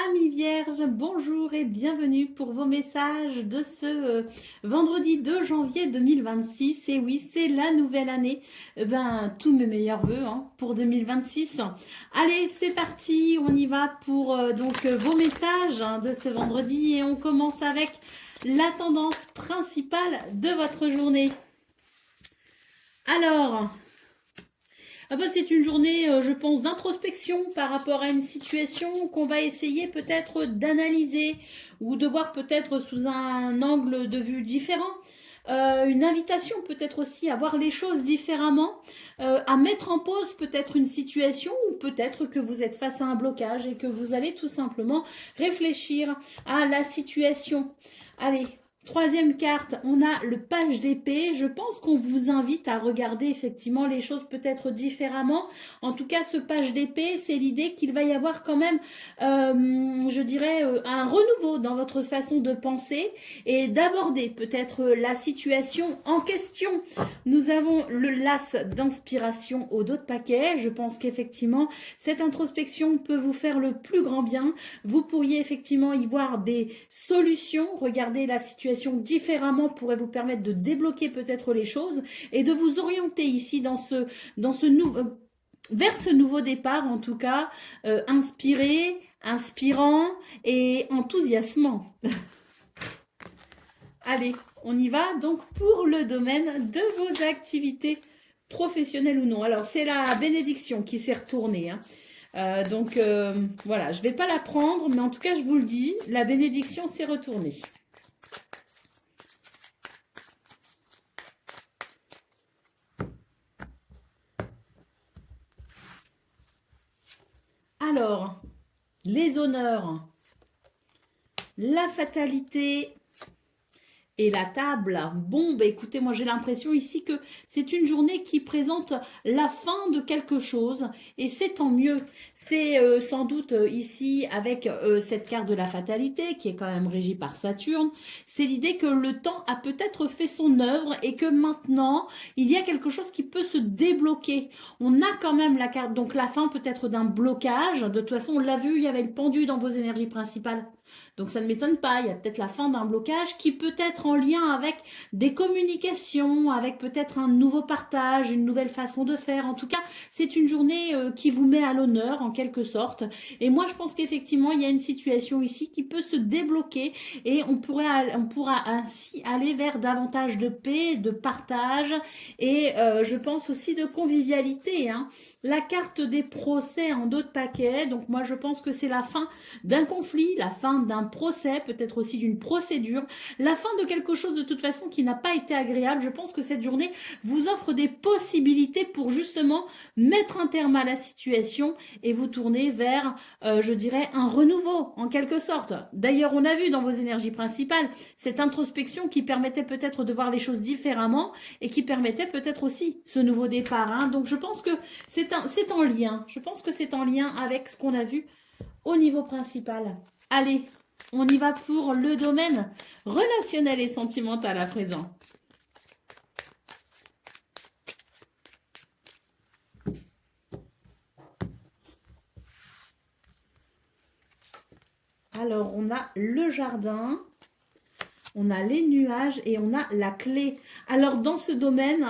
Amis vierges, bonjour et bienvenue pour vos messages de ce vendredi 2 janvier 2026. Et oui, c'est la nouvelle année. Tous mes meilleurs voeux pour 2026. Allez, c'est parti, on y va pour vos messages de ce vendredi. Et on commence avec la tendance principale de votre journée. Alors... c'est une journée, je pense, d'introspection par rapport à une situation qu'on va essayer peut-être d'analyser ou de voir peut-être sous un angle de vue différent. Une invitation peut-être aussi à voir les choses différemment, à mettre en pause peut-être une situation ou peut-être que vous êtes face à un blocage et que vous allez tout simplement réfléchir à la situation. Allez. Troisième carte, on a le page d'épée. Je pense qu'on vous invite à regarder effectivement les choses peut-être différemment. En tout cas, ce page d'épée, c'est l'idée qu'il va y avoir quand même, je dirais, un renouveau dans votre façon de penser et d'aborder peut-être la situation en question. Nous avons le las d'inspiration au dos de paquet. Je pense qu'effectivement, cette introspection peut vous faire le plus grand bien. Vous pourriez effectivement y voir des solutions. Regardez la situation différemment pourrait vous permettre de débloquer peut-être les choses et de vous orienter ici vers ce nouveau départ, en tout cas, inspiré, inspirant et enthousiasmant. Allez, on y va donc pour le domaine de vos activités professionnelles ou non. Alors, c'est la bénédiction qui s'est retournée. Voilà, je ne vais pas la prendre, mais en tout cas, je vous le dis, la bénédiction s'est retournée. Alors, les honneurs, la fatalité et la table. Bon, bah écoutez, moi j'ai l'impression ici que c'est une journée qui présente la fin de quelque chose et c'est tant mieux. C'est sans doute ici avec cette carte de la fatalité qui est quand même régie par Saturne. C'est l'idée que le temps a peut-être fait son œuvre et que maintenant il y a quelque chose qui peut se débloquer. On a quand même la carte, donc la fin peut-être d'un blocage. De toute façon, on l'a vu, il y avait le pendu dans vos énergies principales. Donc ça ne m'étonne pas, il y a peut-être la fin d'un blocage qui peut être en lien avec des communications, avec peut-être un nouveau partage, une nouvelle façon de faire. En tout cas, c'est une journée qui vous met à l'honneur en quelque sorte. Et moi, je pense qu'effectivement, il y a une situation ici qui peut se débloquer et on pourra ainsi aller vers davantage de paix, de partage et je pense aussi de convivialité, hein. La carte des procès en dos de paquet, donc moi je pense que c'est la fin d'un conflit, la fin d'un procès, peut-être aussi d'une procédure, la fin de quelque chose de toute façon qui n'a pas été agréable. Je pense que cette journée vous offre des possibilités pour justement mettre un terme à la situation et vous tourner vers, je dirais, un renouveau en quelque sorte. D'ailleurs, on a vu dans vos énergies principales cette introspection qui permettait peut-être de voir les choses différemment et qui permettait peut-être aussi ce nouveau départ, hein. Donc je pense que c'est en lien. Je pense que c'est en lien avec ce qu'on a vu au niveau principal. Allez, on y va pour le domaine relationnel et sentimental à présent. Alors, on a le jardin, on a les nuages et on a la clé. Alors, dans ce domaine,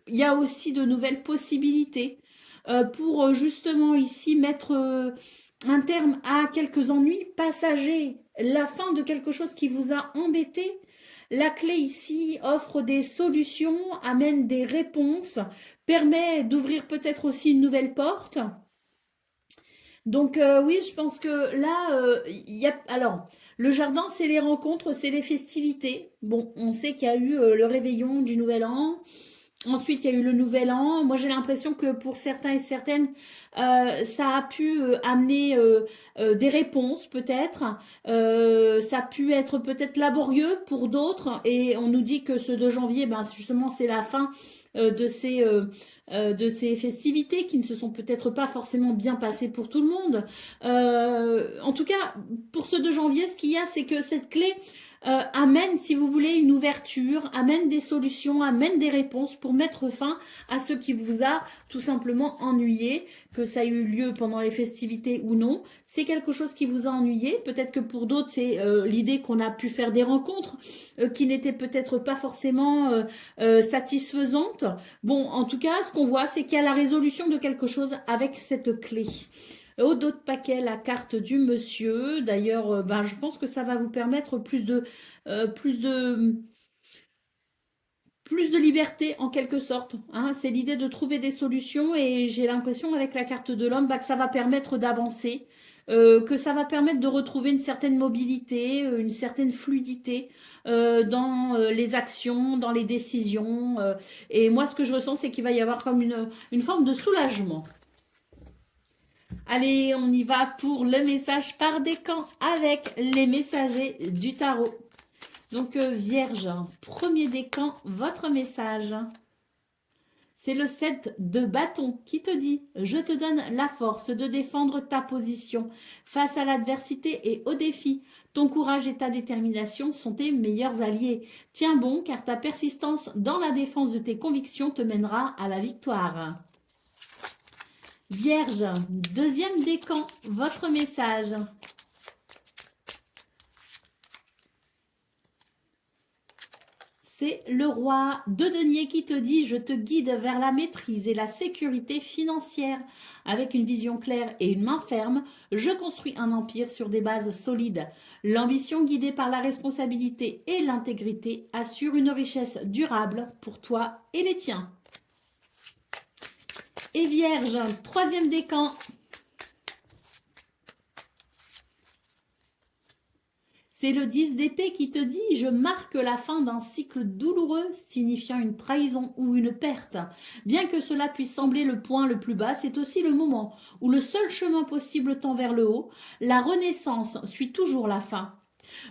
il y a aussi de nouvelles possibilités pour justement ici mettre un terme à quelques ennuis passagers, la fin de quelque chose qui vous a embêté. La clé ici offre des solutions, amène des réponses, permet d'ouvrir peut-être aussi une nouvelle porte. Donc oui, je pense que là, il y a... Alors, le jardin, c'est les rencontres, c'est les festivités. Bon, on sait qu'il y a eu le réveillon du Nouvel An. Ensuite, il y a eu le Nouvel An. Moi, j'ai l'impression que pour certains et certaines, ça a pu amener des réponses, peut-être. Ça a pu être peut-être laborieux pour d'autres. Et on nous dit que ce 2 janvier, ben, justement, c'est la fin de ces festivités qui ne se sont peut-être pas forcément bien passées pour tout le monde. En tout cas, pour ce 2 janvier, ce qu'il y a, c'est que cette clé amène, si vous voulez, une ouverture, amène des solutions, amène des réponses pour mettre fin à ce qui vous a tout simplement ennuyé, que ça ait eu lieu pendant les festivités ou non. C'est quelque chose qui vous a ennuyé. Peut-être que pour d'autres, c'est l'idée qu'on a pu faire des rencontres qui n'étaient peut-être pas forcément satisfaisantes. Bon, en tout cas, ce qu'on voit, c'est qu'il y a la résolution de quelque chose avec cette clé. Au dos de paquet, la carte du monsieur. D'ailleurs, ben, je pense que ça va vous permettre euh, plus de, plus de liberté en quelque sorte, hein. C'est l'idée de trouver des solutions et j'ai l'impression avec la carte de l'homme bah, que ça va permettre d'avancer, que ça va permettre de retrouver une certaine mobilité, une certaine fluidité dans les actions, dans les décisions. Et moi, ce que je ressens, c'est qu'il va y avoir comme une forme de soulagement. Allez, on y va pour le message par décan avec les messagers du tarot. Donc, Vierge, premier décan, votre message. C'est le 7 de bâton qui te dit « Je te donne la force de défendre ta position face à l'adversité et aux défis. Ton courage et ta détermination sont tes meilleurs alliés. Tiens bon, car ta persistance dans la défense de tes convictions te mènera à la victoire. » Vierge, deuxième décan, votre message. C'est le roi de denier qui te dit « Je te guide vers la maîtrise et la sécurité financière. Avec une vision claire et une main ferme, je construis un empire sur des bases solides. L'ambition guidée par la responsabilité et l'intégrité assure une richesse durable pour toi et les tiens. » Et Vierge, troisième décan. C'est le 10 d'épée qui te dit « Je marque la fin d'un cycle douloureux signifiant une trahison ou une perte. Bien que cela puisse sembler le point le plus bas, c'est aussi le moment où le seul chemin possible tend vers le haut. La renaissance suit toujours la fin.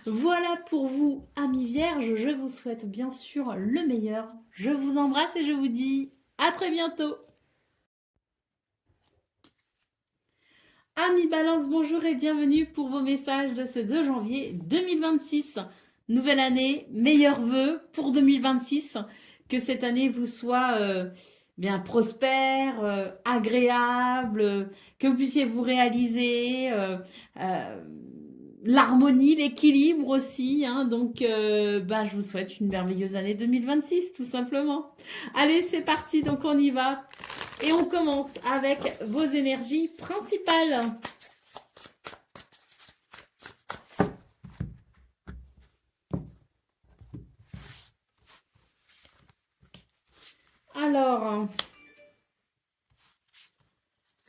Voilà pour vous, amis vierges. Je vous souhaite bien sûr le meilleur. Je vous embrasse et je vous dis à très bientôt. Amis Balance, bonjour et bienvenue pour vos messages de ce 2 janvier 2026. Nouvelle année, meilleurs vœux pour 2026. Que cette année vous soit bien prospère, agréable, que vous puissiez vous réaliser, euh, l'harmonie, l'équilibre aussi. Hein. Donc, je vous souhaite une merveilleuse année 2026, tout simplement. Allez, c'est parti, donc on y va. Et on commence avec vos énergies principales. Alors,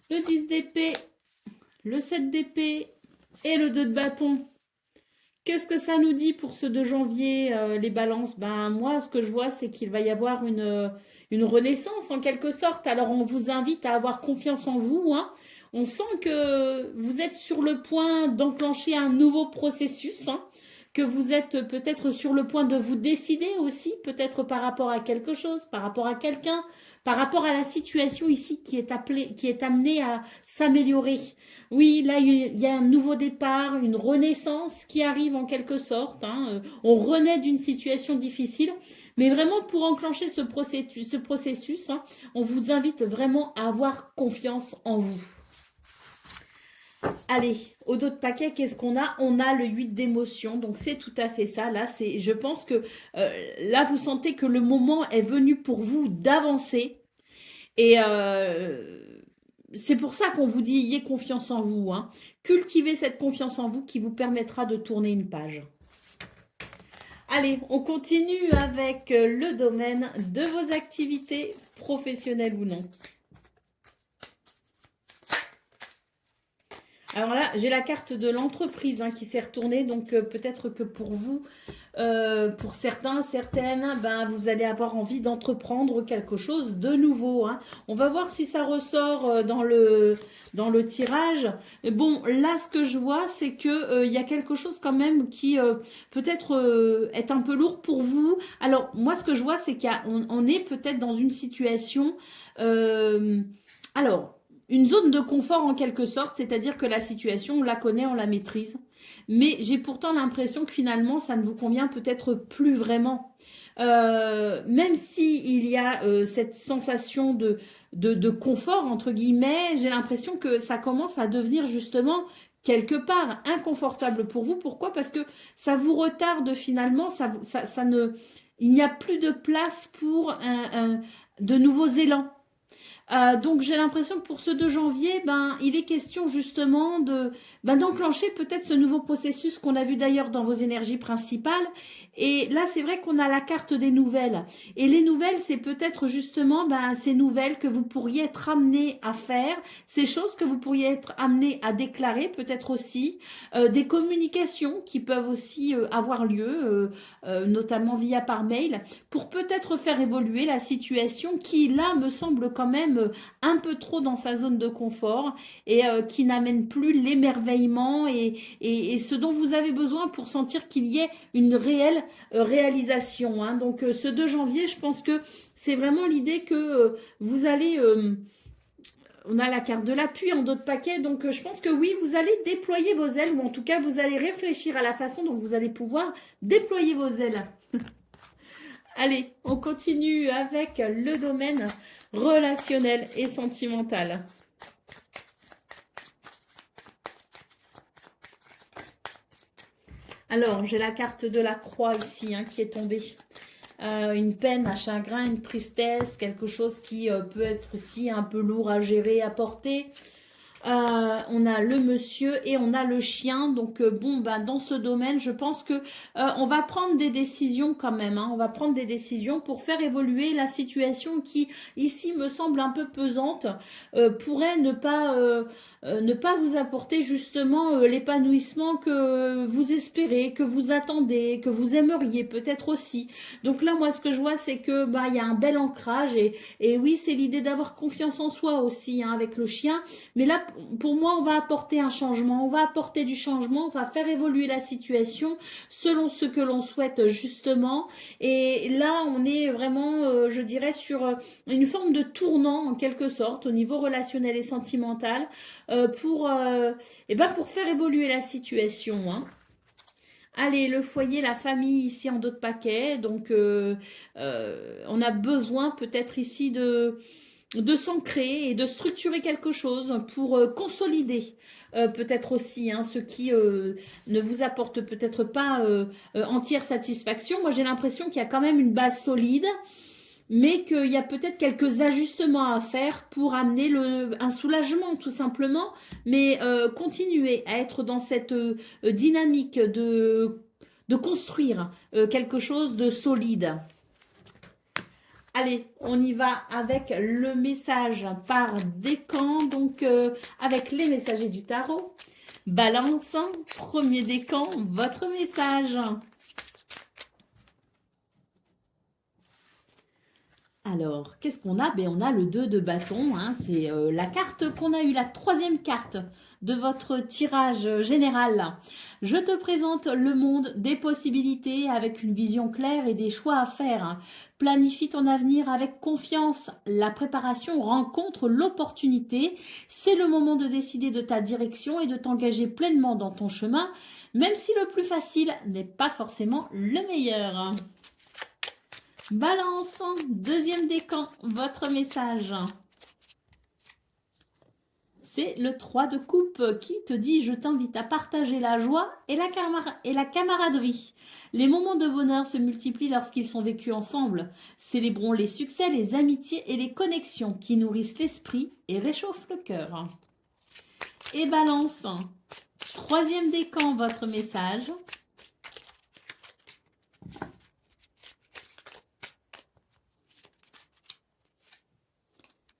le 10 d'épée, le 7 d'épée et le 2 de bâton. Qu'est-ce que ça nous dit pour ce 2 janvier, les balances? Ben, moi, ce que je vois, c'est qu'il va y avoir une renaissance en quelque sorte. Alors, on vous invite à avoir confiance en vous. Hein. On sent que vous êtes sur le point d'enclencher un nouveau processus, hein, que vous êtes peut-être sur le point de vous décider aussi, peut-être par rapport à quelque chose, par rapport à quelqu'un, par rapport à la situation ici qui est amenée à s'améliorer. Oui, là, il y a un nouveau départ, une renaissance qui arrive en quelque sorte. Hein. On renaît d'une situation difficile. Mais vraiment, pour enclencher ce processus, hein, on vous invite vraiment à avoir confiance en vous. Allez, au dos de paquet, qu'est-ce qu'on a? On a le 8 d'émotion, donc c'est tout à fait ça. Là, je pense que là, vous sentez que le moment est venu pour vous d'avancer. Et c'est pour ça qu'on vous dit, ayez confiance en vous. Hein. Cultivez cette confiance en vous qui vous permettra de tourner une page. Allez, on continue avec le domaine de vos activités, professionnelles ou non. Alors là, j'ai la carte de l'entreprise qui s'est retournée, donc peut-être que pour vous, pour certains, certaines, vous allez avoir envie d'entreprendre quelque chose de nouveau. Hein. On va voir si ça ressort dans le tirage. Mais bon, là, ce que je vois, c'est que il y a quelque chose quand même qui peut-être est un peu lourd pour vous. Alors, moi, ce que je vois, c'est qu'on est peut-être dans une situation... alors, une zone de confort en quelque sorte, c'est-à-dire que la situation, on la connaît, on la maîtrise. Mais j'ai pourtant l'impression que finalement, ça ne vous convient peut-être plus vraiment. Même si il y a cette sensation de confort, entre guillemets, j'ai l'impression que ça commence à devenir justement quelque part inconfortable pour vous. Pourquoi? Parce que ça vous retarde finalement, il n'y a plus de place pour de nouveaux élans. Donc j'ai l'impression que pour ce 2 janvier, il est question justement d'enclencher peut-être ce nouveau processus qu'on a vu d'ailleurs dans vos énergies principales. Et là, c'est vrai qu'on a la carte des nouvelles. Et les nouvelles, c'est peut-être justement ces nouvelles que vous pourriez être amené à faire, ces choses que vous pourriez être amené à déclarer, peut-être aussi, des communications qui peuvent aussi avoir lieu, notamment via par mail, pour peut-être faire évoluer la situation qui, là, me semble quand même un peu trop dans sa zone de confort et qui n'amène plus l'émerveillement et ce dont vous avez besoin pour sentir qu'il y ait une réelle réalisation. Hein. Donc ce 2 janvier, je pense que c'est vraiment l'idée que vous allez... on a la carte de l'appui en dos de paquet, donc je pense que oui, vous allez déployer vos ailes, ou en tout cas, vous allez réfléchir à la façon dont vous allez pouvoir déployer vos ailes. Allez, on continue avec le domaine relationnel et sentimental. Alors, j'ai la carte de la croix ici qui est tombée. Une peine, un chagrin, une tristesse, quelque chose qui peut être aussi un peu lourd à gérer, à porter. On a le monsieur et on a le chien. Donc, dans ce domaine, je pense que on va prendre des décisions quand même. Hein. On va prendre des décisions pour faire évoluer la situation qui, ici, me semble un peu pesante, pourrait ne pas vous apporter justement l'épanouissement que vous espérez, que vous attendez, que vous aimeriez peut-être aussi. Donc là, moi, ce que je vois, c'est que il y a un bel ancrage et oui, c'est l'idée d'avoir confiance en soi aussi avec le chien. Mais là, pour moi, on va apporter un changement, on va apporter du changement, on va faire évoluer la situation selon ce que l'on souhaite justement. Et là, on est vraiment, je dirais, sur une forme de tournant en quelque sorte au niveau relationnel et sentimental pour faire évoluer la situation, hein. Allez, le foyer, la famille ici en dos de paquet. Donc, on a besoin peut-être ici de s'ancrer et de structurer quelque chose pour consolider peut-être aussi hein, ce qui ne vous apporte peut-être pas entière satisfaction. Moi, j'ai l'impression qu'il y a quand même une base solide, mais qu'il y a peut-être quelques ajustements à faire pour amener un soulagement tout simplement, mais continuer à être dans cette dynamique de construire quelque chose de solide. Allez, on y va avec le message par décan, donc avec les messagers du tarot. Balance, premier décan, votre message. Alors, qu'est-ce qu'on a? Ben, on a le 2 de bâton, hein. C'est la carte qu'on a eue, la troisième carte de votre tirage général. Je te présente le monde des possibilités avec une vision claire et des choix à faire. Planifie ton avenir avec confiance. La préparation rencontre l'opportunité. C'est le moment de décider de ta direction et de t'engager pleinement dans ton chemin, même si le plus facile n'est pas forcément le meilleur. Balance, deuxième décan, votre message. C'est le 3 de coupe qui te dit « Je t'invite à partager la joie et la camaraderie. Les moments de bonheur se multiplient lorsqu'ils sont vécus ensemble. Célébrons les succès, les amitiés et les connexions qui nourrissent l'esprit et réchauffent le cœur. » Et balance, troisième décan, votre message.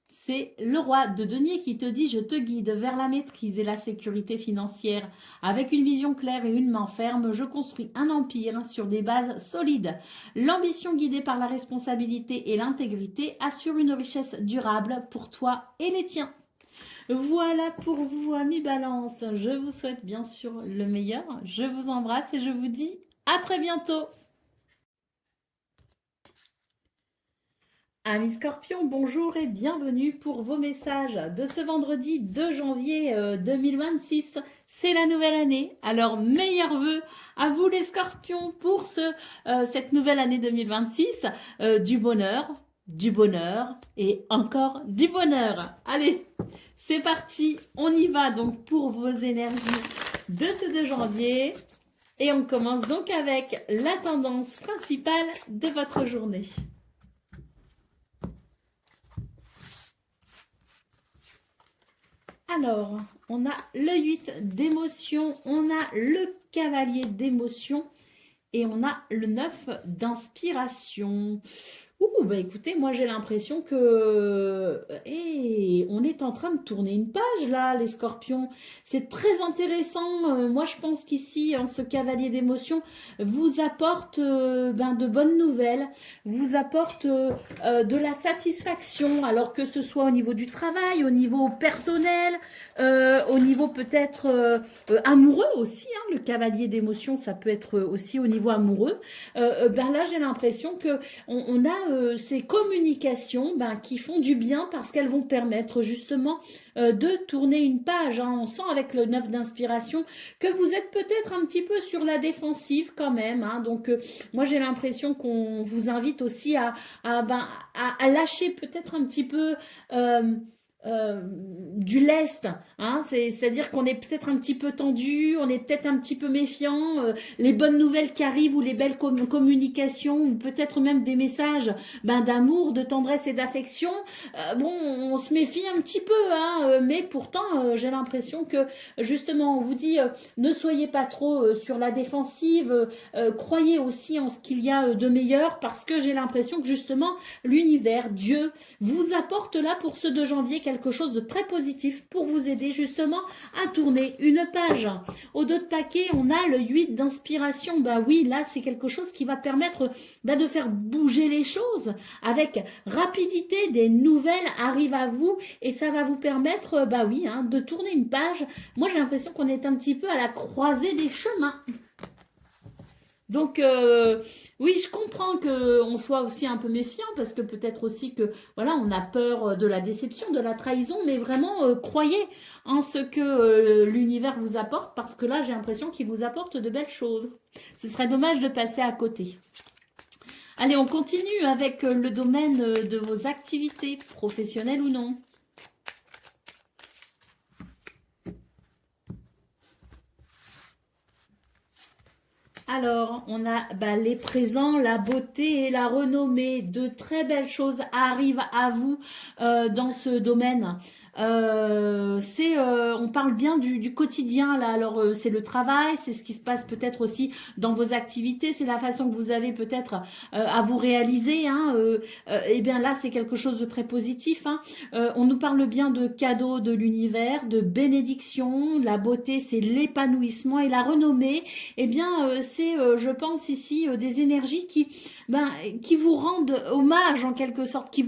C'est le roi de denier qui te dit « Je te guide vers la maîtrise et la sécurité financière. Avec une vision claire et une main ferme, je construis un empire sur des bases solides. L'ambition guidée par la responsabilité et l'intégrité assure une richesse durable pour toi et les tiens. » Voilà pour vous, amis Balance. Je vous souhaite bien sûr le meilleur. Je vous embrasse et je vous dis à très bientôt. Amis Scorpions, bonjour et bienvenue pour vos messages de ce vendredi 2 janvier 2026. C'est la nouvelle année, alors meilleurs vœux à vous les Scorpions pour cette nouvelle année 2026. Du bonheur et encore du bonheur. Allez, c'est parti, on y va donc pour vos énergies de ce 2 janvier. Et on commence donc avec la tendance principale de votre journée. Alors, on a le 8 d'émotion, on a le cavalier d'émotion et on a le 9 d'inspiration. Ouh, bah écoutez, moi j'ai l'impression que on est en train de tourner une page là, les Scorpions. C'est très intéressant. Moi je pense qu'ici, ce cavalier d'émotion vous apporte de bonnes nouvelles, vous apporte de la satisfaction, alors que ce soit au niveau du travail, au niveau personnel, au niveau peut-être amoureux aussi. Hein, le cavalier d'émotion, ça peut être aussi au niveau amoureux. Là j'ai l'impression que on a ces communications qui font du bien parce qu'elles vont permettre justement de tourner une page. Hein. On sent avec le 9 d'inspiration que vous êtes peut-être un petit peu sur la défensive quand même. Hein. Donc moi j'ai l'impression qu'on vous invite aussi à lâcher peut-être un petit peu du lest, hein, c'est-à-dire qu'on est peut-être un petit peu tendu, on est peut-être un petit peu méfiant, les bonnes nouvelles qui arrivent ou les belles communications ou peut-être même des messages d'amour, de tendresse et d'affection, on se méfie un petit peu, hein, mais pourtant j'ai l'impression que justement on vous dit ne soyez pas trop sur la défensive, croyez aussi en ce qu'il y a de meilleur parce que j'ai l'impression que justement l'univers, Dieu vous apporte là pour ce 2 janvier quelque quelque chose de très positif pour vous aider justement à tourner une page. Au dos de paquet, on a le 8 d'inspiration. Bah oui, là, c'est quelque chose qui va permettre de faire bouger les choses avec rapidité. Des nouvelles arrivent à vous et ça va vous permettre, bah oui, hein, de tourner une page. Moi, j'ai l'impression qu'on est un petit peu à la croisée des chemins. Donc, oui, je comprends qu'on soit aussi un peu méfiant parce que peut-être aussi que, voilà, on a peur de la déception, de la trahison, mais vraiment, croyez en ce que l'univers vous apporte parce que là, j'ai l'impression qu'il vous apporte de belles choses. Ce serait dommage de passer à côté. Allez, on continue avec le domaine de vos activités, professionnelles ou non. Alors, on a les présents, la beauté et la renommée. De très belles choses arrivent à vous dans ce domaine. On parle bien du quotidien là. Alors c'est le travail, c'est ce qui se passe peut-être aussi dans vos activités, c'est la façon que vous avez peut-être à vous réaliser. Hein, et bien là, c'est quelque chose de très positif. Hein. On nous parle bien de cadeaux de l'univers, de bénédiction. La beauté, c'est l'épanouissement et la renommée. Eh bien, je pense ici, des énergies qui vous rendent hommage en quelque sorte, qui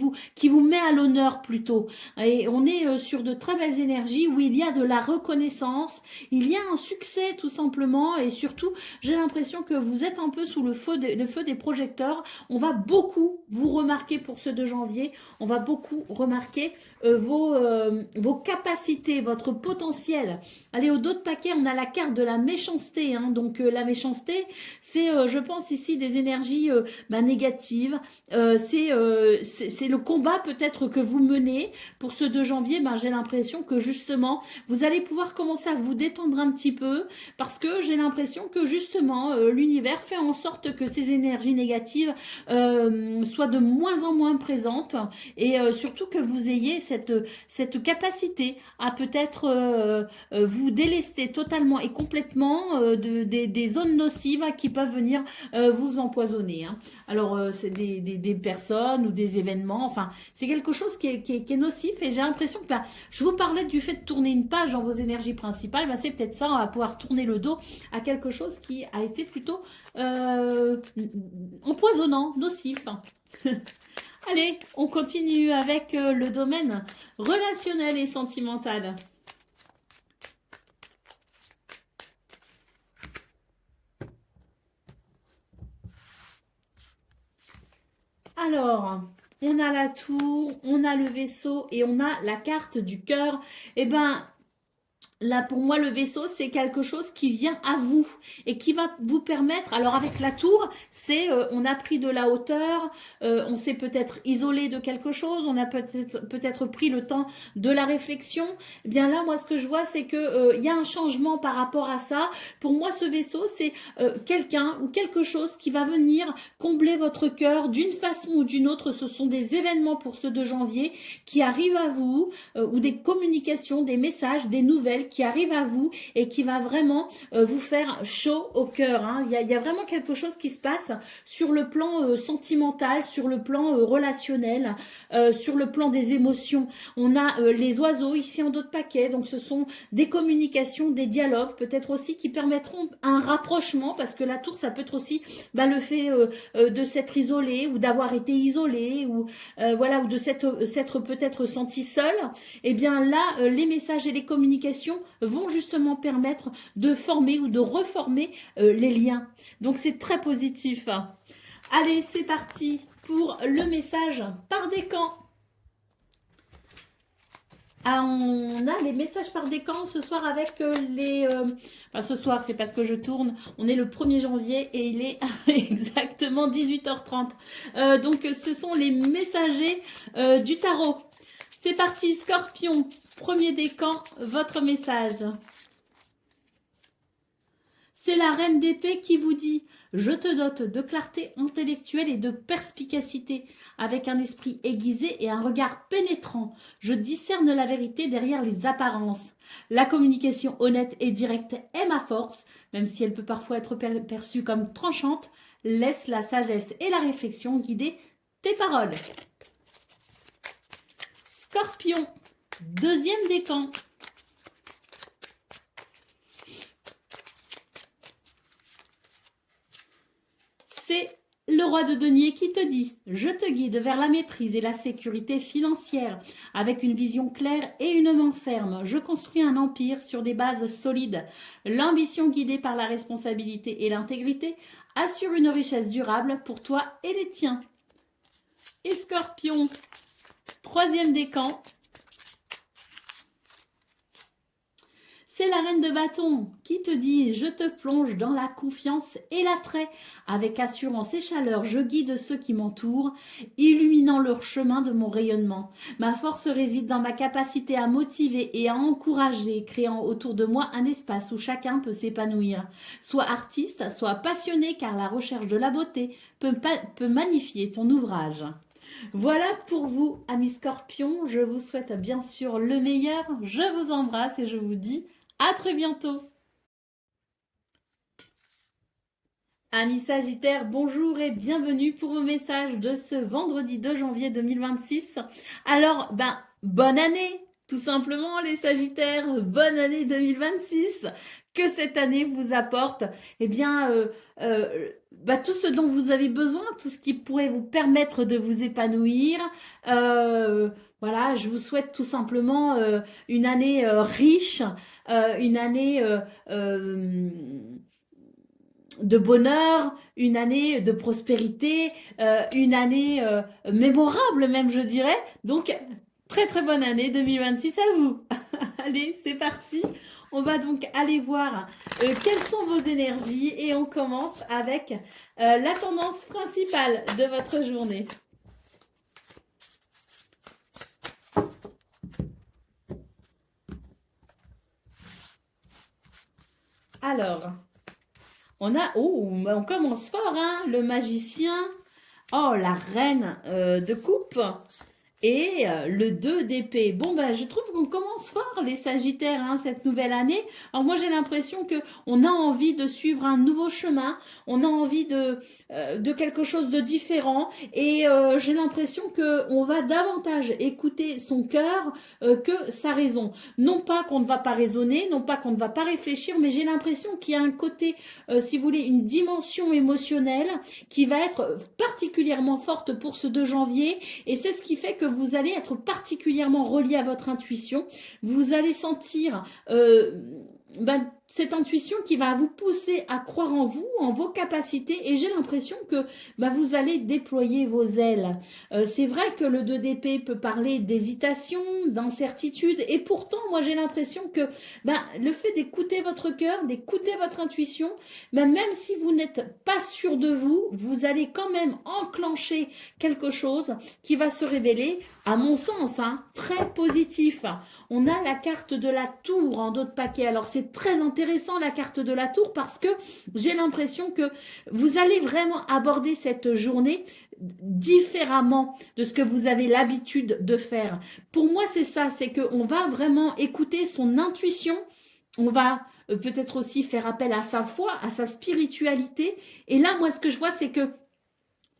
vous met à l'honneur plutôt. Et on est sur de très belles énergies où il y a de la reconnaissance, il y a un succès tout simplement et surtout, j'ai l'impression que vous êtes un peu sous le feu des projecteurs. On va beaucoup vous remarquer pour ce 2 janvier, on va beaucoup remarquer vos capacités, votre potentiel. Allez, au dos de paquet, on a la carte de la méchanceté. Hein. Donc, la méchanceté, c'est, je pense ici, des énergies négatives. C'est le combat peut-être que vous menez pour ce 2 janvier. J'ai l'impression que justement, vous allez pouvoir commencer à vous détendre un petit peu parce que j'ai l'impression que justement, l'univers fait en sorte que ces énergies négatives soient de moins en moins présentes et surtout que vous ayez cette capacité à peut-être vous délester totalement et complètement des zones nocives qui peuvent venir vous empoisonner. Hein. Alors, c'est des personnes ou des événements, enfin, c'est quelque chose qui est nocif et j'ai l'impression que je vous parlais du fait de tourner une page dans vos énergies principales, c'est peut-être ça, on va pouvoir tourner le dos à quelque chose qui a été plutôt empoisonnant, nocif. Allez, on continue avec le domaine relationnel et sentimental. Alors, on a la tour, on a le vaisseau et on a la carte du cœur. Eh ben, là, pour moi, le vaisseau, c'est quelque chose qui vient à vous et qui va vous permettre. Alors, avec la tour, c'est on a pris de la hauteur, on s'est peut-être isolé de quelque chose, on a peut-être pris le temps de la réflexion. Eh bien là, moi, ce que je vois, c'est que il y a un changement par rapport à ça. Pour moi, ce vaisseau, c'est quelqu'un ou quelque chose qui va venir combler votre cœur d'une façon ou d'une autre. Ce sont des événements pour ce 2 janvier qui arrivent à vous ou des communications, des messages, des nouvelles qui arrive à vous et qui va vraiment vous faire chaud au cœur. Hein. Il y a vraiment quelque chose qui se passe sur le plan sentimental, sur le plan relationnel, sur le plan des émotions. On a les oiseaux ici en dos de paquet, donc ce sont des communications, des dialogues, peut-être aussi qui permettront un rapprochement, parce que la tour, ça peut être aussi le fait de s'être isolé ou d'avoir été isolé ou voilà, ou de s'être peut-être senti seul. Et bien là, les messages et les communications vont justement permettre de former ou de reformer les liens. Donc c'est très positif. Allez, c'est parti pour le message par décan. Ah, on a les messages par décan ce soir avec enfin, ce soir, c'est parce que je tourne. On est le 1er janvier et il est exactement 18h30. Donc, ce sont les messagers du tarot. C'est parti, Scorpion. Premier décan, votre message. C'est la reine d'épée qui vous dit « Je te dote de clarté intellectuelle et de perspicacité, avec un esprit aiguisé et un regard pénétrant. Je discerne la vérité derrière les apparences. La communication honnête et directe est ma force, même si elle peut parfois être perçue comme tranchante. Laisse la sagesse et la réflexion guider tes paroles. » Scorpion. Deuxième décan. C'est le roi de denier qui te dit « Je te guide vers la maîtrise et la sécurité financière. Avec une vision claire et une main ferme, je construis un empire sur des bases solides. L'ambition guidée par la responsabilité et l'intégrité assure une richesse durable pour toi et les tiens. » Et Scorpion, troisième décan. C'est la reine de bâton qui te dit « Je te plonge dans la confiance et l'attrait. Avec assurance et chaleur, je guide ceux qui m'entourent, illuminant leur chemin de mon rayonnement. Ma force réside dans ma capacité à motiver et à encourager, créant autour de moi un espace où chacun peut s'épanouir. Sois artiste, sois passionné, car la recherche de la beauté peut magnifier ton ouvrage. » Voilà pour vous, amis Scorpions. Je vous souhaite bien sûr le meilleur. Je vous embrasse et je vous dis à très bientôt. Amis Sagittaires, bonjour et bienvenue pour vos messages de ce vendredi 2 janvier 2026. Alors, bonne année, tout simplement les Sagittaires, bonne année 2026. Que cette année vous apporte tout ce dont vous avez besoin, tout ce qui pourrait vous permettre de vous épanouir. Voilà, je vous souhaite tout simplement une année riche, une année de bonheur, une année de prospérité, une année mémorable même, je dirais. Donc, très très bonne année 2026 à vous. Allez, c'est parti. On va donc aller voir quelles sont vos énergies et on commence avec la tendance principale de votre journée. Alors, on commence fort, hein, le magicien, la reine de coupe. Et le 2 d'épée. Bon, je trouve qu'on commence fort, les Sagittaires, hein, cette nouvelle année. Alors moi, j'ai l'impression qu'on a envie de suivre un nouveau chemin. On a envie de quelque chose de différent. Et j'ai l'impression qu'on va davantage écouter son cœur que sa raison. Non pas qu'on ne va pas raisonner, non pas qu'on ne va pas réfléchir, mais j'ai l'impression qu'il y a un côté, si vous voulez, une dimension émotionnelle qui va être particulièrement forte pour ce 2 janvier. Et c'est ce qui fait que vous allez être particulièrement relié à votre intuition. Vous allez sentir cette intuition qui va vous pousser à croire en vous, en vos capacités. Et j'ai l'impression que vous allez déployer vos ailes. C'est vrai que le 2 d'épée peut parler d'hésitation, d'incertitude. Et pourtant, moi, j'ai l'impression que le fait d'écouter votre cœur, d'écouter votre intuition, même si vous n'êtes pas sûr de vous, vous allez quand même enclencher quelque chose qui va se révéler, à mon sens, très positif. On a la carte de la tour en dos de paquet. Alors, c'est très intéressant, la carte de la tour, parce que j'ai l'impression que vous allez vraiment aborder cette journée différemment de ce que vous avez l'habitude de faire. Pour moi, c'est ça, c'est qu'on va vraiment écouter son intuition, on va peut-être aussi faire appel à sa foi, à sa spiritualité. Et là, moi, ce que je vois, c'est que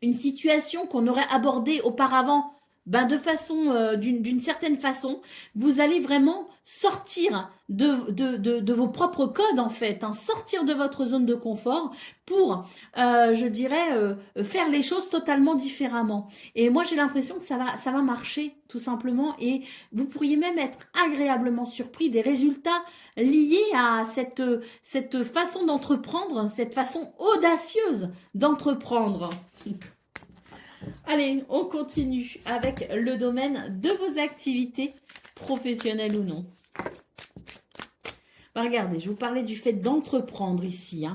une situation qu'on aurait abordée auparavant de façon, d'une certaine façon, vous allez vraiment sortir de vos propres codes, en fait, sortir de votre zone de confort pour, je dirais, faire les choses totalement différemment. Et moi, j'ai l'impression que ça va marcher, tout simplement, et vous pourriez même être agréablement surpris des résultats liés à cette façon d'entreprendre, cette façon audacieuse d'entreprendre. Allez, on continue avec le domaine de vos activités, professionnelles ou non. Regardez, je vous parlais du fait d'entreprendre ici.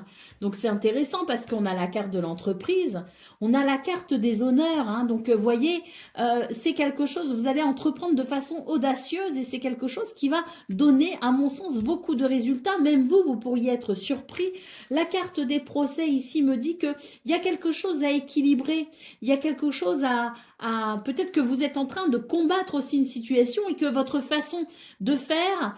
Donc, c'est intéressant parce qu'on a la carte de l'entreprise, on a la carte des honneurs. Donc, vous voyez, c'est quelque chose, vous allez entreprendre de façon audacieuse et c'est quelque chose qui va donner, à mon sens, beaucoup de résultats. Même vous pourriez être surpris. La carte des procès ici me dit qu'il y a quelque chose à équilibrer, il y a quelque chose à peut-être que vous êtes en train de combattre aussi une situation et que votre façon de faire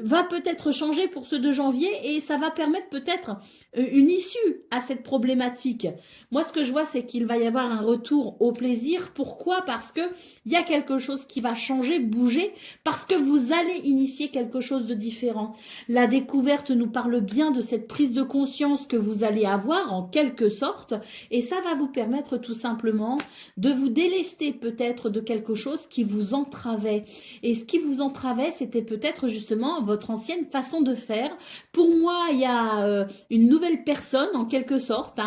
va peut-être changer pour ce 2 janvier et ça va permettre peut-être une issue à cette problématique. Moi, ce que je vois, c'est qu'il va y avoir un retour au plaisir. Pourquoi? Parce que il y a quelque chose qui va changer, bouger, parce que vous allez initier quelque chose de différent. La découverte nous parle bien de cette prise de conscience que vous allez avoir en quelque sorte et ça va vous permettre tout simplement de vous délester peut-être de quelque chose qui vous entravait. Et ce qui vous entravait, c'était peut-être justement votre ancienne façon de faire. Pour moi, il y a une nouvelle personne en quelque sorte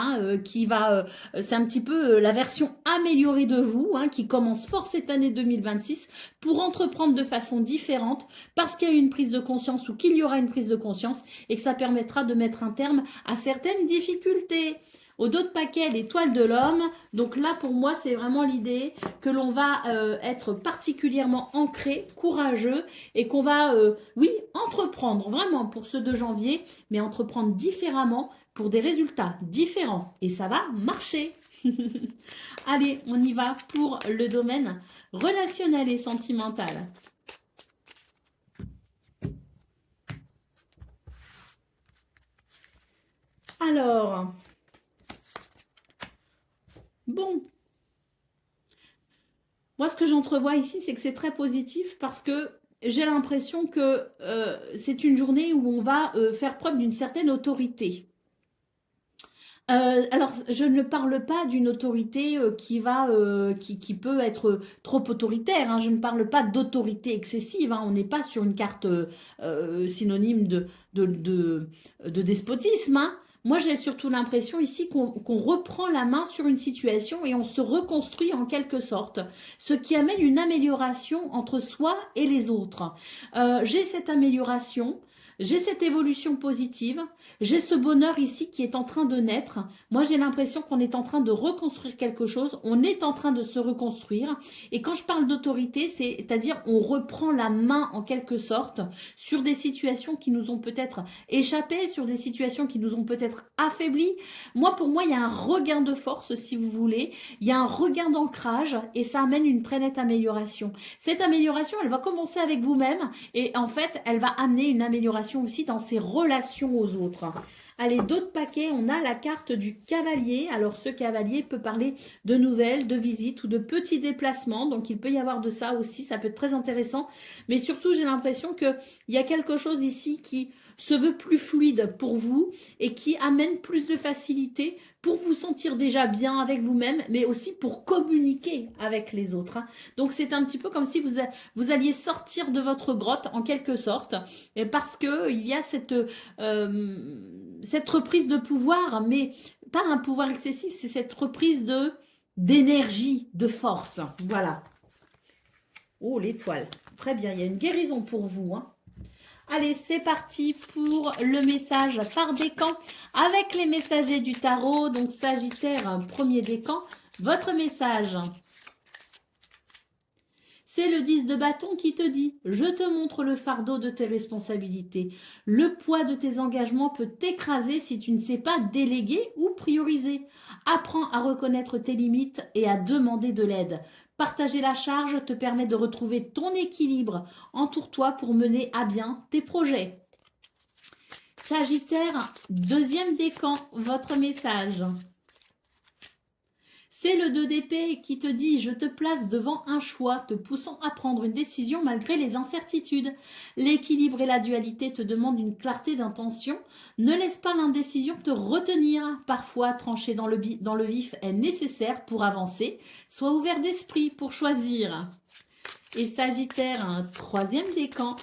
qui va, c'est un petit peu la version améliorée de vous qui commence fort cette année 2026 pour entreprendre de façon différente parce qu'il y a eu une prise de conscience ou qu'il y aura une prise de conscience et que ça permettra de mettre un terme à certaines difficultés. Au dos de paquet, l'étoile de l'homme. Donc là, pour moi, c'est vraiment l'idée que l'on va être particulièrement ancré, courageux et qu'on va, oui, entreprendre vraiment pour ce 2 janvier, mais entreprendre différemment pour des résultats différents. Et ça va marcher. Allez, on y va pour le domaine relationnel et sentimental. Alors... Bon, moi ce que j'entrevois ici, c'est que c'est très positif parce que j'ai l'impression que c'est une journée où on va faire preuve d'une certaine autorité. Alors, je ne parle pas d'une autorité qui peut être trop autoritaire. Je ne parle pas d'autorité excessive. On n'est pas sur une carte synonyme de despotisme. Moi, j'ai surtout l'impression ici qu'on reprend la main sur une situation et on se reconstruit en quelque sorte, ce qui amène une amélioration entre soi et les autres. J'ai cette amélioration. J'ai cette évolution positive, j'ai ce bonheur ici qui est en train de naître. Moi, j'ai l'impression qu'on est en train de reconstruire quelque chose, on est en train de se reconstruire. Et quand je parle d'autorité, c'est-à-dire on reprend la main en quelque sorte sur des situations qui nous ont peut-être échappé, sur des situations qui nous ont peut-être affaiblis. Moi, pour moi, il y a un regain de force, si vous voulez. Il y a un regain d'ancrage et ça amène une très nette amélioration. Cette amélioration, elle va commencer avec vous-même et en fait, elle va amener une amélioration aussi dans ses relations aux autres. Allez, d'autres paquets, on a la carte du cavalier. Alors, ce cavalier peut parler de nouvelles, de visites ou de petits déplacements. Donc, il peut y avoir de ça aussi. Ça peut être très intéressant. Mais surtout, j'ai l'impression qu'il y a quelque chose ici qui se veut plus fluide pour vous et qui amène plus de facilité pour vous sentir déjà bien avec vous-même, mais aussi pour communiquer avec les autres. Donc, c'est un petit peu comme si vous alliez sortir de votre grotte, en quelque sorte, et parce qu'il y a cette reprise de pouvoir, mais pas un pouvoir excessif, c'est cette reprise d'énergie, de force. Voilà. Oh, l'étoile. Très bien, il y a une guérison pour vous. Allez, c'est parti pour le message par décan avec les messagers du tarot. Donc, Sagittaire, premier décan, votre message. C'est le 10 de bâton qui te dit « Je te montre le fardeau de tes responsabilités. Le poids de tes engagements peut t'écraser si tu ne sais pas déléguer ou prioriser. Apprends à reconnaître tes limites et à demander de l'aide. Partager la charge te permet de retrouver ton équilibre. Entoure-toi pour mener à bien tes projets. » Sagittaire, deuxième décan, votre message. C'est le 2 d'épée qui te dit « Je te place devant un choix, te poussant à prendre une décision malgré les incertitudes. L'équilibre et la dualité te demandent une clarté d'intention. Ne laisse pas l'indécision te retenir. Parfois, trancher dans le vif est nécessaire pour avancer. Sois ouvert d'esprit pour choisir. » Et Sagittaire, un troisième décan.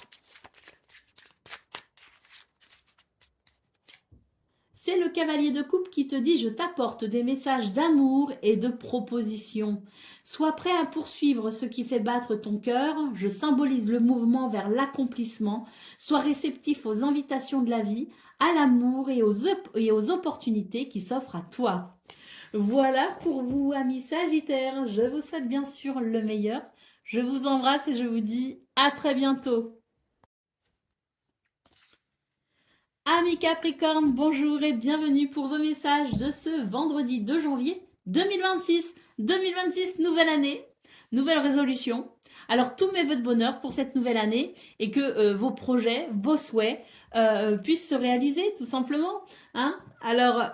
C'est le cavalier de coupe qui te dit « Je t'apporte des messages d'amour et de proposition. Sois prêt à poursuivre ce qui fait battre ton cœur. Je symbolise le mouvement vers l'accomplissement. Sois réceptif aux invitations de la vie, à l'amour et aux opportunités qui s'offrent à toi. » Voilà pour vous, amis Sagittaires. Je vous souhaite bien sûr le meilleur. Je vous embrasse et je vous dis à très bientôt. Amis Capricorne, bonjour et bienvenue pour vos messages de ce vendredi 2 janvier 2026. 2026, nouvelle année, nouvelle résolution. Alors, tous mes vœux de bonheur pour cette nouvelle année et que vos projets, vos souhaits puissent se réaliser, tout simplement. Hein. Alors,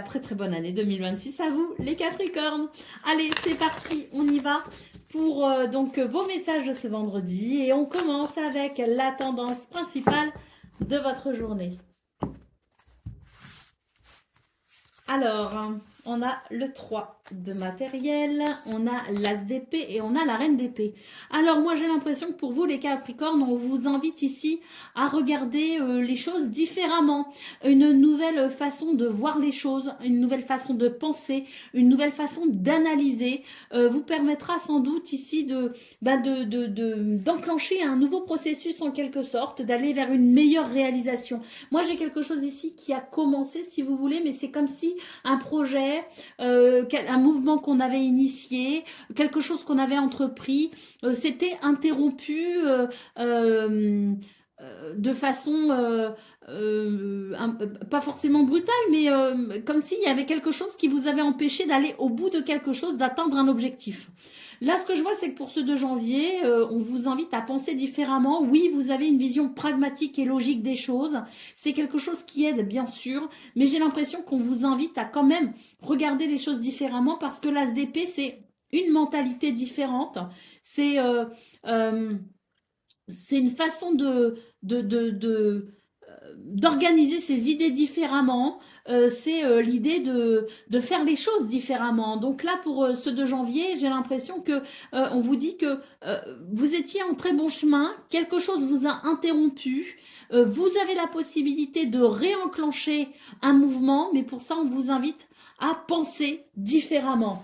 très très bonne année 2026 à vous, les Capricornes. Allez, c'est parti, on y va pour donc vos messages de ce vendredi. Et on commence avec la tendance principale de votre journée. Alors, on a le 3 de matériel, on a l'as d'épée et on a la reine d'épée. Alors moi j'ai l'impression que pour vous les Capricornes, on vous invite ici à regarder les choses différemment. Une nouvelle façon de voir les choses, une nouvelle façon de penser, une nouvelle façon d'analyser vous permettra sans doute ici d'enclencher un nouveau processus en quelque sorte, d'aller vers une meilleure réalisation. Moi j'ai quelque chose ici qui a commencé si vous voulez, mais c'est comme si un projet, un mouvement qu'on avait initié, quelque chose qu'on avait entrepris, s'était interrompu de façon pas forcément brutale, mais comme s'il y avait quelque chose qui vous avait empêché d'aller au bout de quelque chose, d'atteindre un objectif. Là, ce que je vois, c'est que pour ce 2 janvier, on vous invite à penser différemment. Oui, vous avez une vision pragmatique et logique des choses. C'est quelque chose qui aide, bien sûr, mais j'ai l'impression qu'on vous invite à quand même regarder les choses différemment parce que l'as d'épée, c'est une mentalité différente. C'est une façon d'organiser ses idées différemment, c'est l'idée de faire les choses différemment. Donc là, pour ce 2 janvier, j'ai l'impression que on vous dit que vous étiez en très bon chemin, quelque chose vous a interrompu, vous avez la possibilité de réenclencher un mouvement, mais pour ça, on vous invite à penser différemment.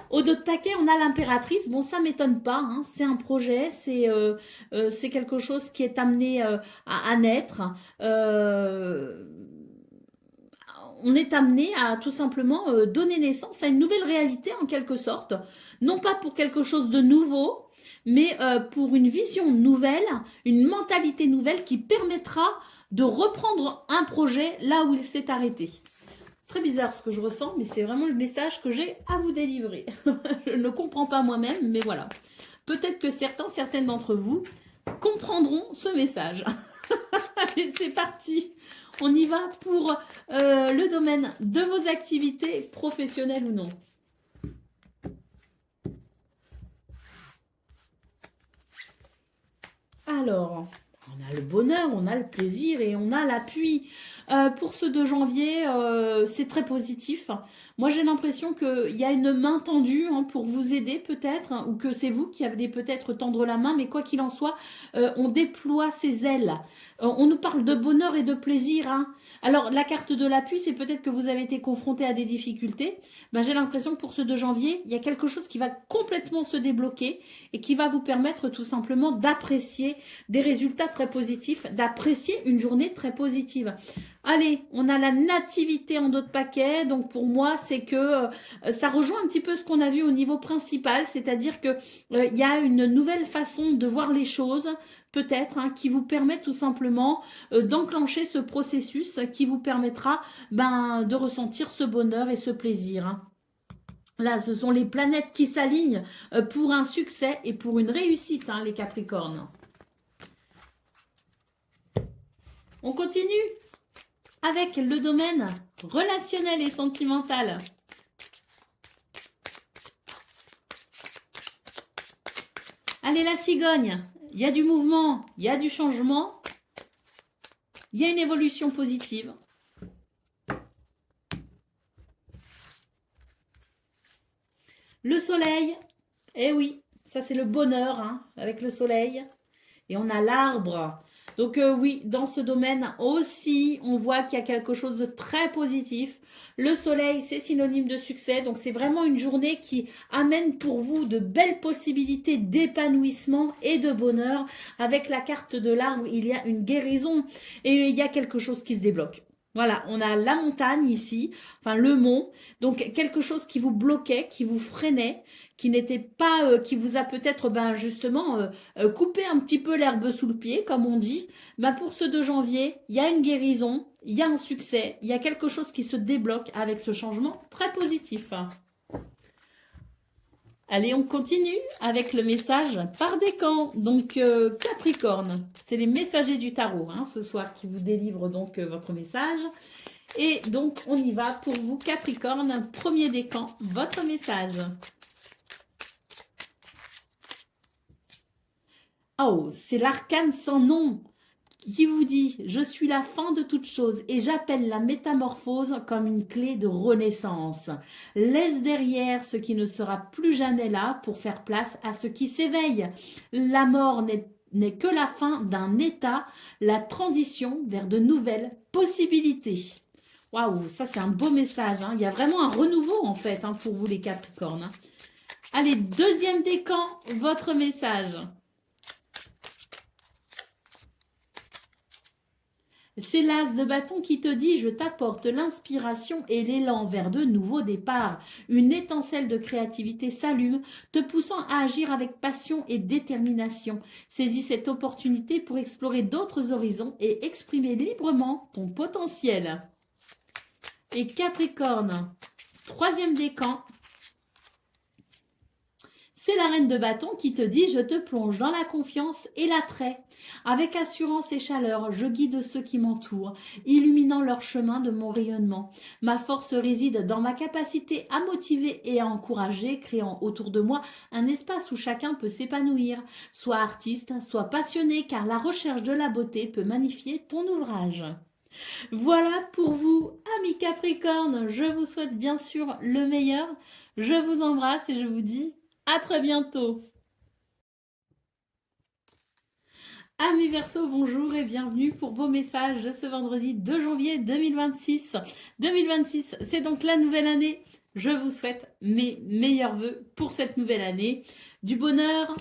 Au dos de paquet, on a l'impératrice. Bon, ça m'étonne pas. Hein. C'est un projet, c'est quelque chose qui est amené à naître. On est amené à tout simplement donner naissance à une nouvelle réalité en quelque sorte. Non pas pour quelque chose de nouveau, mais pour une vision nouvelle, une mentalité nouvelle qui permettra de reprendre un projet là où il s'est arrêté. Très bizarre ce que je ressens, mais c'est vraiment le message que j'ai à vous délivrer. Je ne comprends pas moi-même, mais voilà. Peut-être que certaines d'entre vous comprendront ce message. Allez, c'est parti. On y va pour le domaine de vos activités, professionnelles ou non. Alors, on a le bonheur, on a le plaisir et on a l'appui. Pour ce 2 janvier, c'est très positif. Moi, j'ai l'impression qu'il y a une main tendue pour vous aider peut-être, ou que c'est vous qui allez peut-être tendre la main, mais quoi qu'il en soit, on déploie ses ailes. On nous parle de bonheur et de plaisir. Alors, la carte de l'appui, c'est peut-être que vous avez été confronté à des difficultés. J'ai l'impression que pour ce 2 janvier, il y a quelque chose qui va complètement se débloquer et qui va vous permettre tout simplement d'apprécier des résultats très positifs, d'apprécier une journée très positive. Allez, on a la nativité en dos de paquet. Donc pour moi, c'est que ça rejoint un petit peu ce qu'on a vu au niveau principal, c'est-à-dire que il y a une nouvelle façon de voir les choses, peut-être, qui vous permet tout simplement d'enclencher ce processus qui vous permettra de ressentir ce bonheur et ce plaisir. Là, ce sont les planètes qui s'alignent pour un succès et pour une réussite, les Capricornes. On continue avec le domaine relationnel et sentimental. Allez, la cigogne, il y a du mouvement, il y a du changement, il y a une évolution positive. Le soleil, eh oui, ça c'est le bonheur avec le soleil. Et on a l'arbre. Donc oui, dans ce domaine aussi, on voit qu'il y a quelque chose de très positif. Le soleil, c'est synonyme de succès. Donc c'est vraiment une journée qui amène pour vous de belles possibilités d'épanouissement et de bonheur. Avec la carte de l'arbre, il y a une guérison et il y a quelque chose qui se débloque. Voilà, on a la montagne ici, enfin le mont, donc quelque chose qui vous bloquait, qui vous freinait, qui n'était pas, qui vous a peut-être justement coupé un petit peu l'herbe sous le pied, comme on dit. Pour ce 2 janvier, il y a une guérison, il y a un succès, il y a quelque chose qui se débloque avec ce changement très positif. Allez, on continue avec le message par décan. Donc, Capricorne, c'est les messagers du tarot hein, ce soir qui vous délivrent donc votre message. Et donc, on y va pour vous, Capricorne, premier décan, votre message. Oh, c'est l'arcane sans nom qui vous dit « Je suis la fin de toute chose et j'appelle la métamorphose comme une clé de renaissance. Laisse derrière ce qui ne sera plus jamais là pour faire place à ce qui s'éveille. La mort n'est que la fin d'un état, la transition vers de nouvelles possibilités. » Waouh, ça c'est un beau message. Hein. Il y a vraiment un renouveau en fait hein, pour vous les Capricornes. Hein. Allez, deuxième décan, votre message. C'est l'as de bâton qui te dit « Je t'apporte l'inspiration et l'élan vers de nouveaux départs. Une étincelle de créativité s'allume, te poussant à agir avec passion et détermination. Saisis cette opportunité pour explorer d'autres horizons et exprimer librement ton potentiel. » Et Capricorne, troisième décan, c'est la reine de bâton qui te dit « Je te plonge dans la confiance et l'attrait. Avec assurance et chaleur, je guide ceux qui m'entourent, illuminant leur chemin de mon rayonnement. Ma force réside dans ma capacité à motiver et à encourager, créant autour de moi un espace où chacun peut s'épanouir. Sois artiste, sois passionné, car la recherche de la beauté peut magnifier ton ouvrage. » Voilà pour vous, amis Capricorne. Je vous souhaite bien sûr le meilleur. Je vous embrasse et je vous dis à très bientôt. Amis Verseaux, bonjour et bienvenue pour vos messages de ce vendredi 2 janvier 2026. 2026, c'est donc la nouvelle année. Je vous souhaite mes meilleurs vœux pour cette nouvelle année. Du bonheur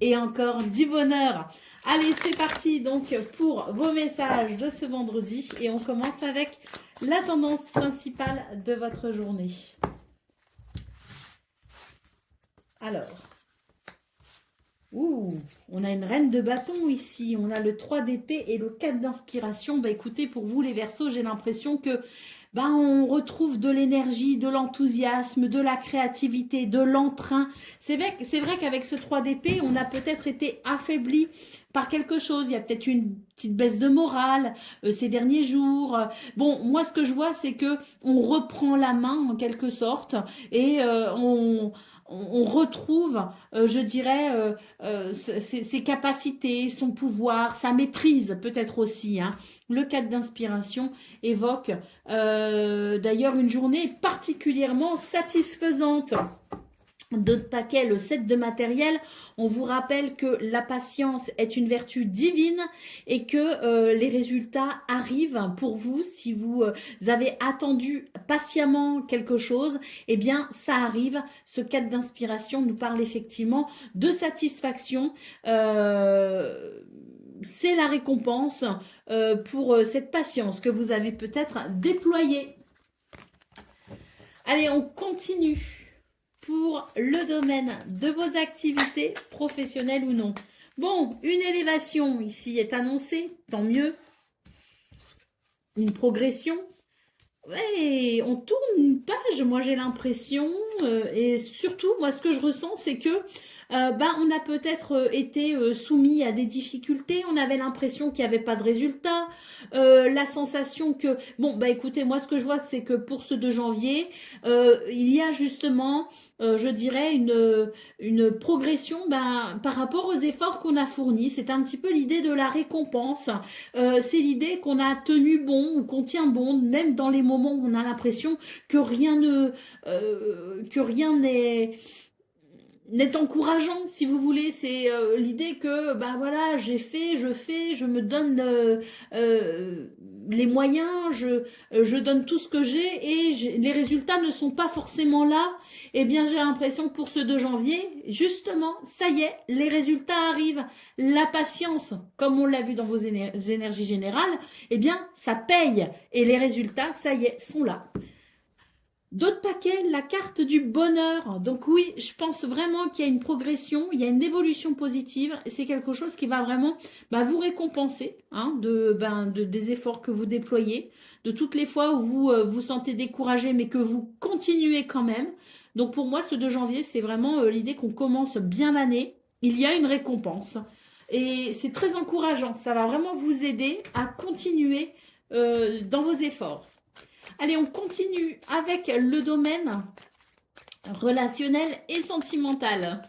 et encore du bonheur. Allez, c'est parti donc pour vos messages de ce vendredi et on commence avec la tendance principale de votre journée. Alors, on a une reine de bâton ici, on a le 3 d'épée et le 4 d'inspiration. Bah écoutez, pour vous les Verseaux, j'ai l'impression que on retrouve de l'énergie, de l'enthousiasme, de la créativité, de l'entrain. C'est vrai qu'avec ce 3 d'épée, on a peut-être été affaibli par quelque chose. Il y a peut-être une petite baisse de morale ces derniers jours. Bon, moi, ce que je vois, c'est que on reprend la main en quelque sorte et on retrouve, je dirais, ses capacités, son pouvoir, sa maîtrise peut-être aussi. Hein. Le 4 d'inspiration évoque d'ailleurs une journée particulièrement satisfaisante. D'autres paquets, le 7 de matériel, on vous rappelle que la patience est une vertu divine et que les résultats arrivent pour vous. Si vous avez attendu patiemment quelque chose, eh bien ça arrive. Ce 4 d'inspiration nous parle effectivement de satisfaction. C'est la récompense pour cette patience que vous avez peut-être déployée. Allez, on continue pour le domaine de vos activités professionnelles ou non. Bon, une élévation ici est annoncée, tant mieux. Une progression. Ouais, on tourne une page, moi j'ai l'impression, et surtout, moi ce que je ressens, c'est que on a peut-être été soumis à des difficultés, on avait l'impression qu'il n'y avait pas de résultat, la sensation que, bon, écoutez, moi ce que je vois, c'est que pour ce 2 janvier, il y a justement, je dirais, une progression par rapport aux efforts qu'on a fournis. C'est un petit peu l'idée de la récompense, c'est l'idée qu'on a tenu bon ou qu'on tient bon, même dans les moments où on a l'impression que rien n'est encourageant, si vous voulez. C'est l'idée que voilà, je fais, je me donne les moyens, je donne tout ce que j'ai et les résultats ne sont pas forcément là. Eh bien, j'ai l'impression que pour ce 2 janvier, justement, ça y est, les résultats arrivent. La patience, comme on l'a vu dans vos énergies générales, eh bien, ça paye et les résultats, ça y est, sont là. D'autres paquets, la carte du bonheur. Donc oui, je pense vraiment qu'il y a une progression, il y a une évolution positive. C'est quelque chose qui va vraiment vous récompenser hein, des efforts que vous déployez, de toutes les fois où vous vous sentez découragé, mais que vous continuez quand même. Donc pour moi, ce 2 janvier, c'est vraiment l'idée qu'on commence bien l'année. Il y a une récompense. Et c'est très encourageant. Ça va vraiment vous aider à continuer dans vos efforts. Allez, on continue avec le domaine relationnel et sentimental.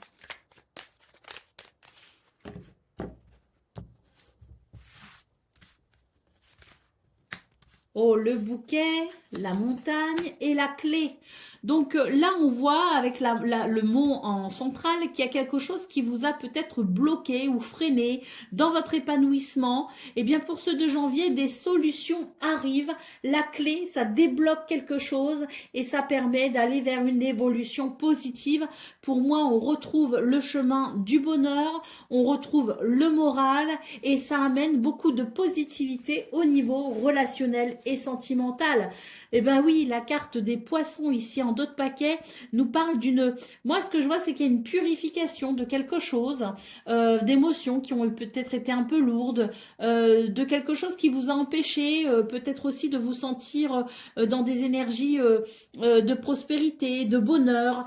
Oh, le bouquet, la montagne et la clé. Donc là, on voit avec le mot en central qu'il y a quelque chose qui vous a peut-être bloqué ou freiné dans votre épanouissement. Et bien pour ce 2 janvier, des solutions arrivent. La clé, ça débloque quelque chose et ça permet d'aller vers une évolution positive. Pour moi, on retrouve le chemin du bonheur, on retrouve le moral et ça amène beaucoup de positivité au niveau relationnel et sentimental. Eh bien oui, la carte des poissons ici en dos de paquet nous parle d'une... Moi, ce que je vois, c'est qu'il y a une purification de quelque chose, d'émotions qui ont peut-être été un peu lourdes, de quelque chose qui vous a empêché peut-être aussi de vous sentir dans des énergies de prospérité, de bonheur.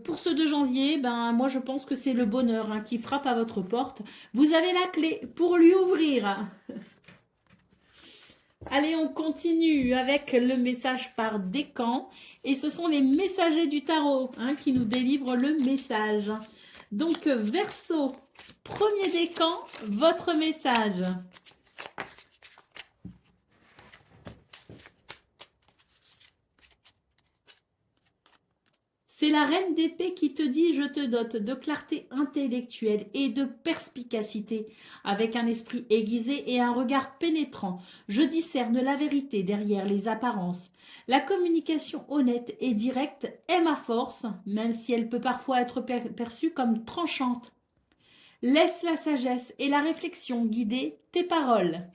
Pour ce 2 janvier, ben, moi, je pense que c'est le bonheur hein, qui frappe à votre porte. Vous avez la clé pour lui ouvrir. Allez, on continue avec le message par décan. Et ce sont les messagers du tarot hein, qui nous délivrent le message. Donc, Verseau, premier décan, votre message. C'est la reine d'épée qui te dit « Je te dote de clarté intellectuelle et de perspicacité, avec un esprit aiguisé et un regard pénétrant. Je discerne la vérité derrière les apparences. La communication honnête et directe est ma force, même si elle peut parfois être perçue comme tranchante. Laisse la sagesse et la réflexion guider tes paroles. »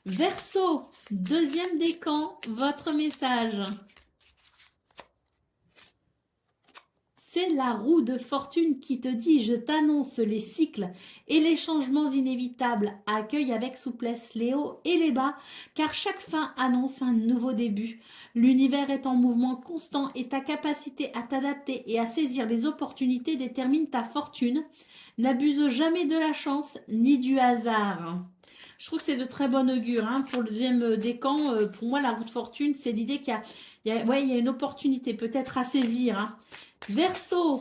Verseau, deuxième décan, votre message. C'est la roue de fortune qui te dit « Je t'annonce les cycles et les changements inévitables. Accueille avec souplesse les hauts et les bas, car chaque fin annonce un nouveau début. L'univers est en mouvement constant et ta capacité à t'adapter et à saisir les opportunités détermine ta fortune. N'abuse jamais de la chance ni du hasard. » Je trouve que c'est de très bon augure hein, pour le deuxième décan. Pour moi, la roue de fortune, c'est l'idée qu'il y a une opportunité peut-être à saisir. Hein. Verseau,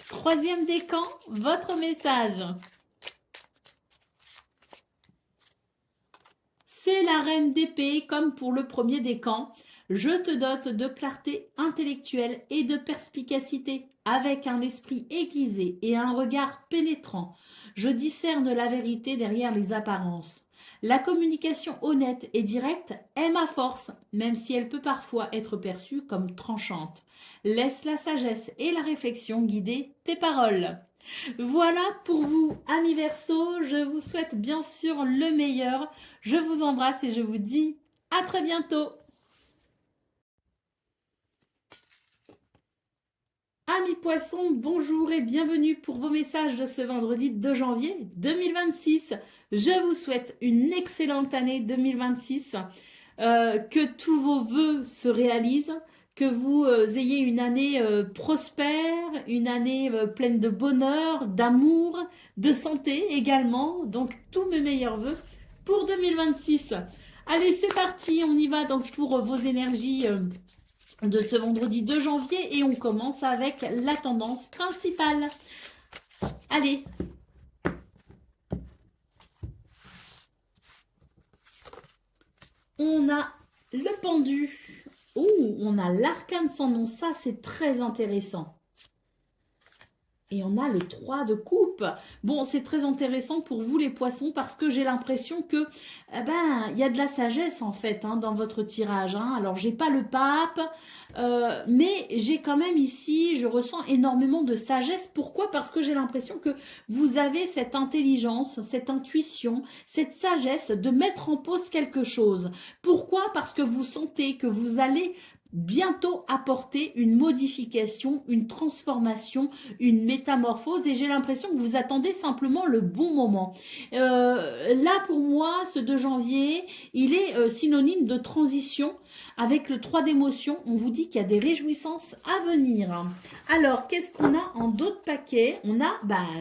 troisième décan, votre message. C'est la reine d'épée, comme pour le premier décan. Je te dote de clarté intellectuelle et de perspicacité, avec un esprit aiguisé et un regard pénétrant. Je discerne la vérité derrière les apparences. La communication honnête et directe est ma force, même si elle peut parfois être perçue comme tranchante. Laisse la sagesse et la réflexion guider tes paroles. Voilà pour vous, amis Verseau. Je vous souhaite bien sûr le meilleur. Je vous embrasse et je vous dis à très bientôt. Amis Poissons, bonjour et bienvenue pour vos messages de ce vendredi 2 janvier 2026. Je vous souhaite une excellente année 2026, que tous vos vœux se réalisent, que vous ayez une année prospère, une année pleine de bonheur, d'amour, de santé également. Donc tous mes meilleurs vœux pour 2026. Allez, c'est parti, on y va donc pour vos énergies de ce vendredi 2 janvier et on commence avec la tendance principale. Allez. On a le pendu. Oh, on a l'arcane sans nom. Ça, c'est très intéressant. Et on a le 3 de coupe. Bon, c'est très intéressant pour vous les poissons parce que j'ai l'impression que, il y a de la sagesse en fait hein, dans votre tirage. Hein. Alors, j'ai pas le pape, mais j'ai quand même ici, je ressens énormément de sagesse. Pourquoi? Parce que j'ai l'impression que vous avez cette intelligence, cette intuition, cette sagesse de mettre en pause quelque chose. Pourquoi? Parce que vous sentez que vous allez bientôt apporter une modification, une transformation, une métamorphose et j'ai l'impression que vous attendez simplement le bon moment. Là pour moi, ce 2 janvier, il est synonyme de transition. Avec le 3 d'émotion, on vous dit qu'il y a des réjouissances à venir. Alors, qu'est-ce qu'on a en d'autres paquets? On a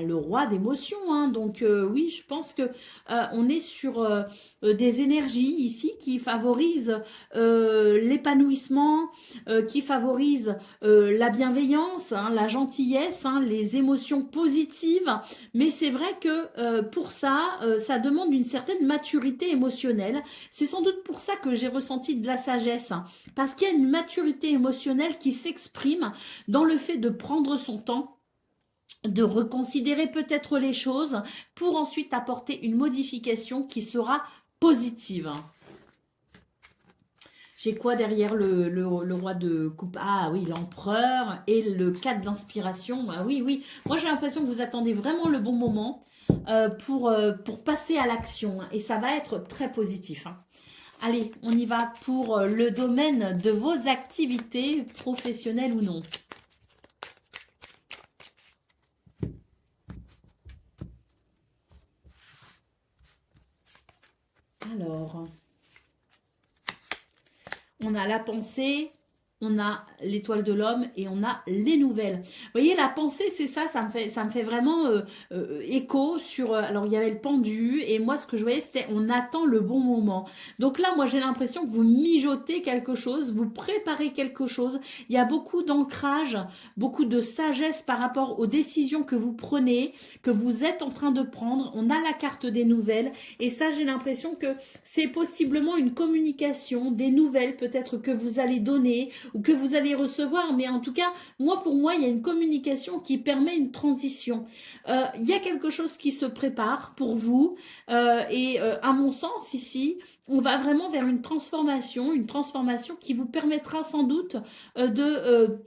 le roi d'émotion, hein, donc oui, je pense que on est sur des énergies ici qui favorisent l'épanouissement, qui favorise la bienveillance, hein, la gentillesse, hein, les émotions positives. Mais c'est vrai que pour ça, ça demande une certaine maturité émotionnelle. C'est sans doute pour ça que j'ai ressenti de la sagesse, hein, parce qu'il y a une maturité émotionnelle qui s'exprime dans le fait de prendre son temps, de reconsidérer peut-être les choses pour ensuite apporter une modification qui sera positive. J'ai quoi derrière le roi de coupe? Ah oui, l'empereur et le 4 d'inspiration. Ah oui, oui. Moi, j'ai l'impression que vous attendez vraiment le bon moment pour passer à l'action. Hein, et ça va être très positif. Hein. Allez, on y va pour le domaine de vos activités, professionnelles ou non. Alors, on a la pensée, on a l'étoile de l'homme et on a les nouvelles. Vous voyez, la pensée, c'est ça, ça me fait vraiment écho sur... alors, il y avait le pendu et moi, ce que je voyais, c'était on attend le bon moment. Donc là, moi, j'ai l'impression que vous mijotez quelque chose, vous préparez quelque chose. Il y a beaucoup d'ancrage, beaucoup de sagesse par rapport aux décisions que vous prenez, que vous êtes en train de prendre. On a la carte des nouvelles et ça, j'ai l'impression que c'est possiblement une communication, des nouvelles peut-être que vous allez donner ou que vous allez recevoir, mais en tout cas, pour moi, il y a une communication qui permet une transition. Il y a quelque chose qui se prépare pour vous, et à mon sens, ici, on va vraiment vers une transformation qui vous permettra sans doute de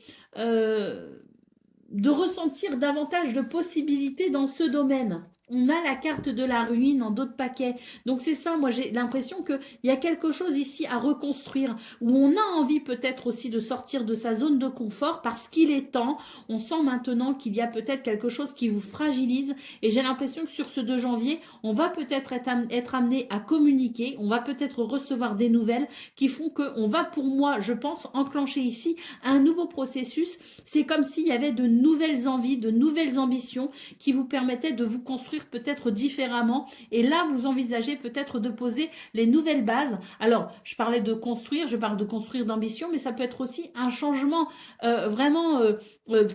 ressentir davantage de possibilités dans ce domaine. On a la carte de la ruine en d'autres paquets. Donc c'est ça, moi j'ai l'impression qu'il y a quelque chose ici à reconstruire, où on a envie peut-être aussi de sortir de sa zone de confort parce qu'il est temps. On sent maintenant qu'il y a peut-être quelque chose qui vous fragilise et j'ai l'impression que sur ce 2 janvier, on va peut-être être amené à communiquer, on va peut-être recevoir des nouvelles qui font qu'on va pour moi, je pense, enclencher ici un nouveau processus. C'est comme s'il y avait de nouvelles envies, de nouvelles ambitions qui vous permettaient de vous construire peut-être différemment. Et là, vous envisagez peut-être de poser les nouvelles bases. Alors, je parlais de construire, je parle de construire d'ambition, mais ça peut être aussi un changement vraiment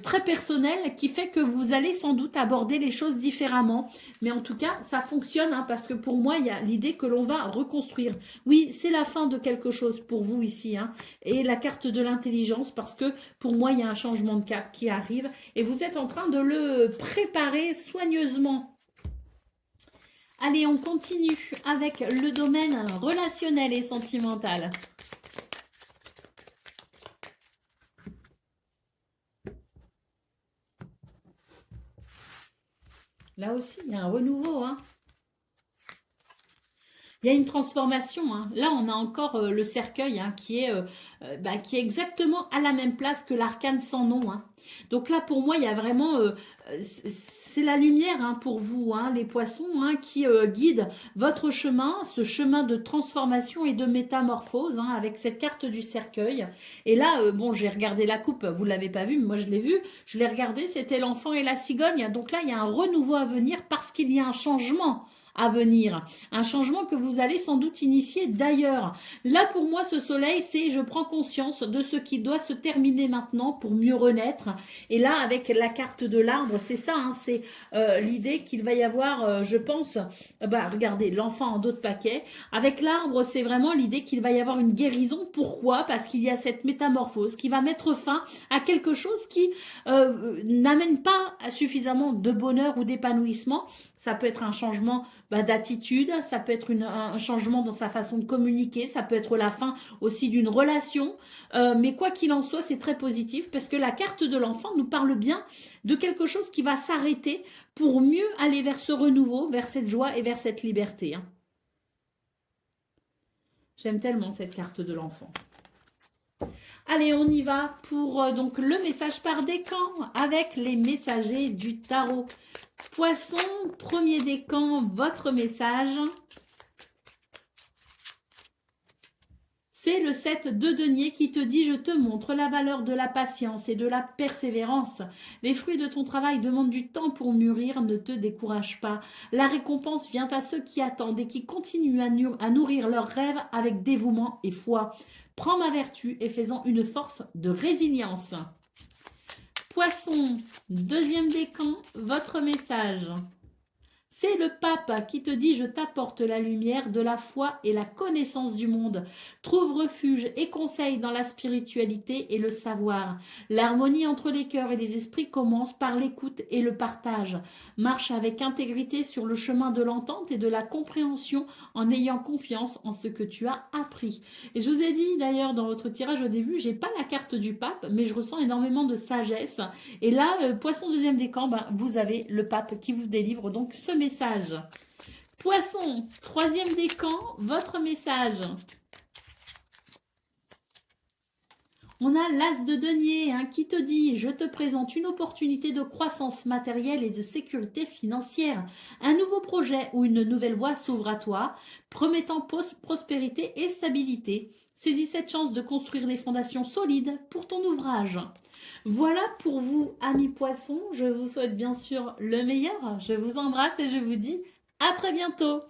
très personnel qui fait que vous allez sans doute aborder les choses différemment. Mais en tout cas, ça fonctionne hein, parce que pour moi, il y a l'idée que l'on va reconstruire. Oui, c'est la fin de quelque chose pour vous ici. Hein, et la carte de l'intelligence parce que pour moi, il y a un changement de cap qui arrive et vous êtes en train de le préparer soigneusement. Allez, on continue avec le domaine relationnel et sentimental. Là aussi, il y a un renouveau. Hein. Il y a une transformation. Hein. Là, on a encore le cercueil hein, qui est exactement à la même place que l'arcane sans nom. Hein. Donc là, pour moi, il y a vraiment... c'est la lumière hein, pour vous, hein, les poissons, hein, qui guident votre chemin, ce chemin de transformation et de métamorphose, hein, avec cette carte du cercueil. Et là, bon, j'ai regardé la coupe, vous ne l'avez pas vue, mais moi je l'ai vue, je l'ai regardée, c'était l'enfant et la cigogne. Donc là, il y a un renouveau à venir parce qu'il y a un changement à venir, un changement que vous allez sans doute initier d'ailleurs. Là pour moi ce soleil c'est je prends conscience de ce qui doit se terminer maintenant pour mieux renaître et là avec la carte de l'arbre c'est ça, hein, c'est l'idée qu'il va y avoir je pense, regardez l'enfant en dos de paquet, avec l'arbre c'est vraiment l'idée qu'il va y avoir une guérison. Pourquoi? Parce qu'il y a cette métamorphose qui va mettre fin à quelque chose qui n'amène pas suffisamment de bonheur ou d'épanouissement. Ça peut être un changement d'attitude, ça peut être un changement dans sa façon de communiquer, ça peut être la fin aussi d'une relation. Mais quoi qu'il en soit, c'est très positif parce que la carte de l'enfant nous parle bien de quelque chose qui va s'arrêter pour mieux aller vers ce renouveau, vers cette joie et vers cette liberté. Hein. J'aime tellement cette carte de l'enfant. Allez, on y va pour donc le message par décan avec les messagers du tarot. Poisson, premier décan, votre message. C'est le 7 de denier qui te dit « Je te montre la valeur de la patience et de la persévérance. Les fruits de ton travail demandent du temps pour mûrir, ne te décourage pas. La récompense vient à ceux qui attendent et qui continuent à nourrir leurs rêves avec dévouement et foi. Prends ma vertu et fais-en une force de résilience. » Poisson, deuxième décan, votre message. C'est le pape qui te dit « Je t'apporte la lumière de la foi et la connaissance du monde. Trouve refuge et conseil dans la spiritualité et le savoir. L'harmonie entre les cœurs et les esprits commence par l'écoute et le partage. Marche avec intégrité sur le chemin de l'entente et de la compréhension en ayant confiance en ce que tu as appris. » Et je vous ai dit d'ailleurs dans votre tirage au début, j'ai pas la carte du pape, mais je ressens énormément de sagesse. Et là, poisson deuxième décan, vous avez le pape qui vous délivre donc ce message. Poisson, troisième décan, votre message. On a l'as de denier qui te dit « Je te présente une opportunité de croissance matérielle et de sécurité financière. Un nouveau projet ou une nouvelle voie s'ouvre à toi, promettant prospérité et stabilité. Saisis cette chance de construire des fondations solides pour ton ouvrage. » Voilà pour vous, amis poissons. Je vous souhaite bien sûr le meilleur. Je vous embrasse et je vous dis à très bientôt.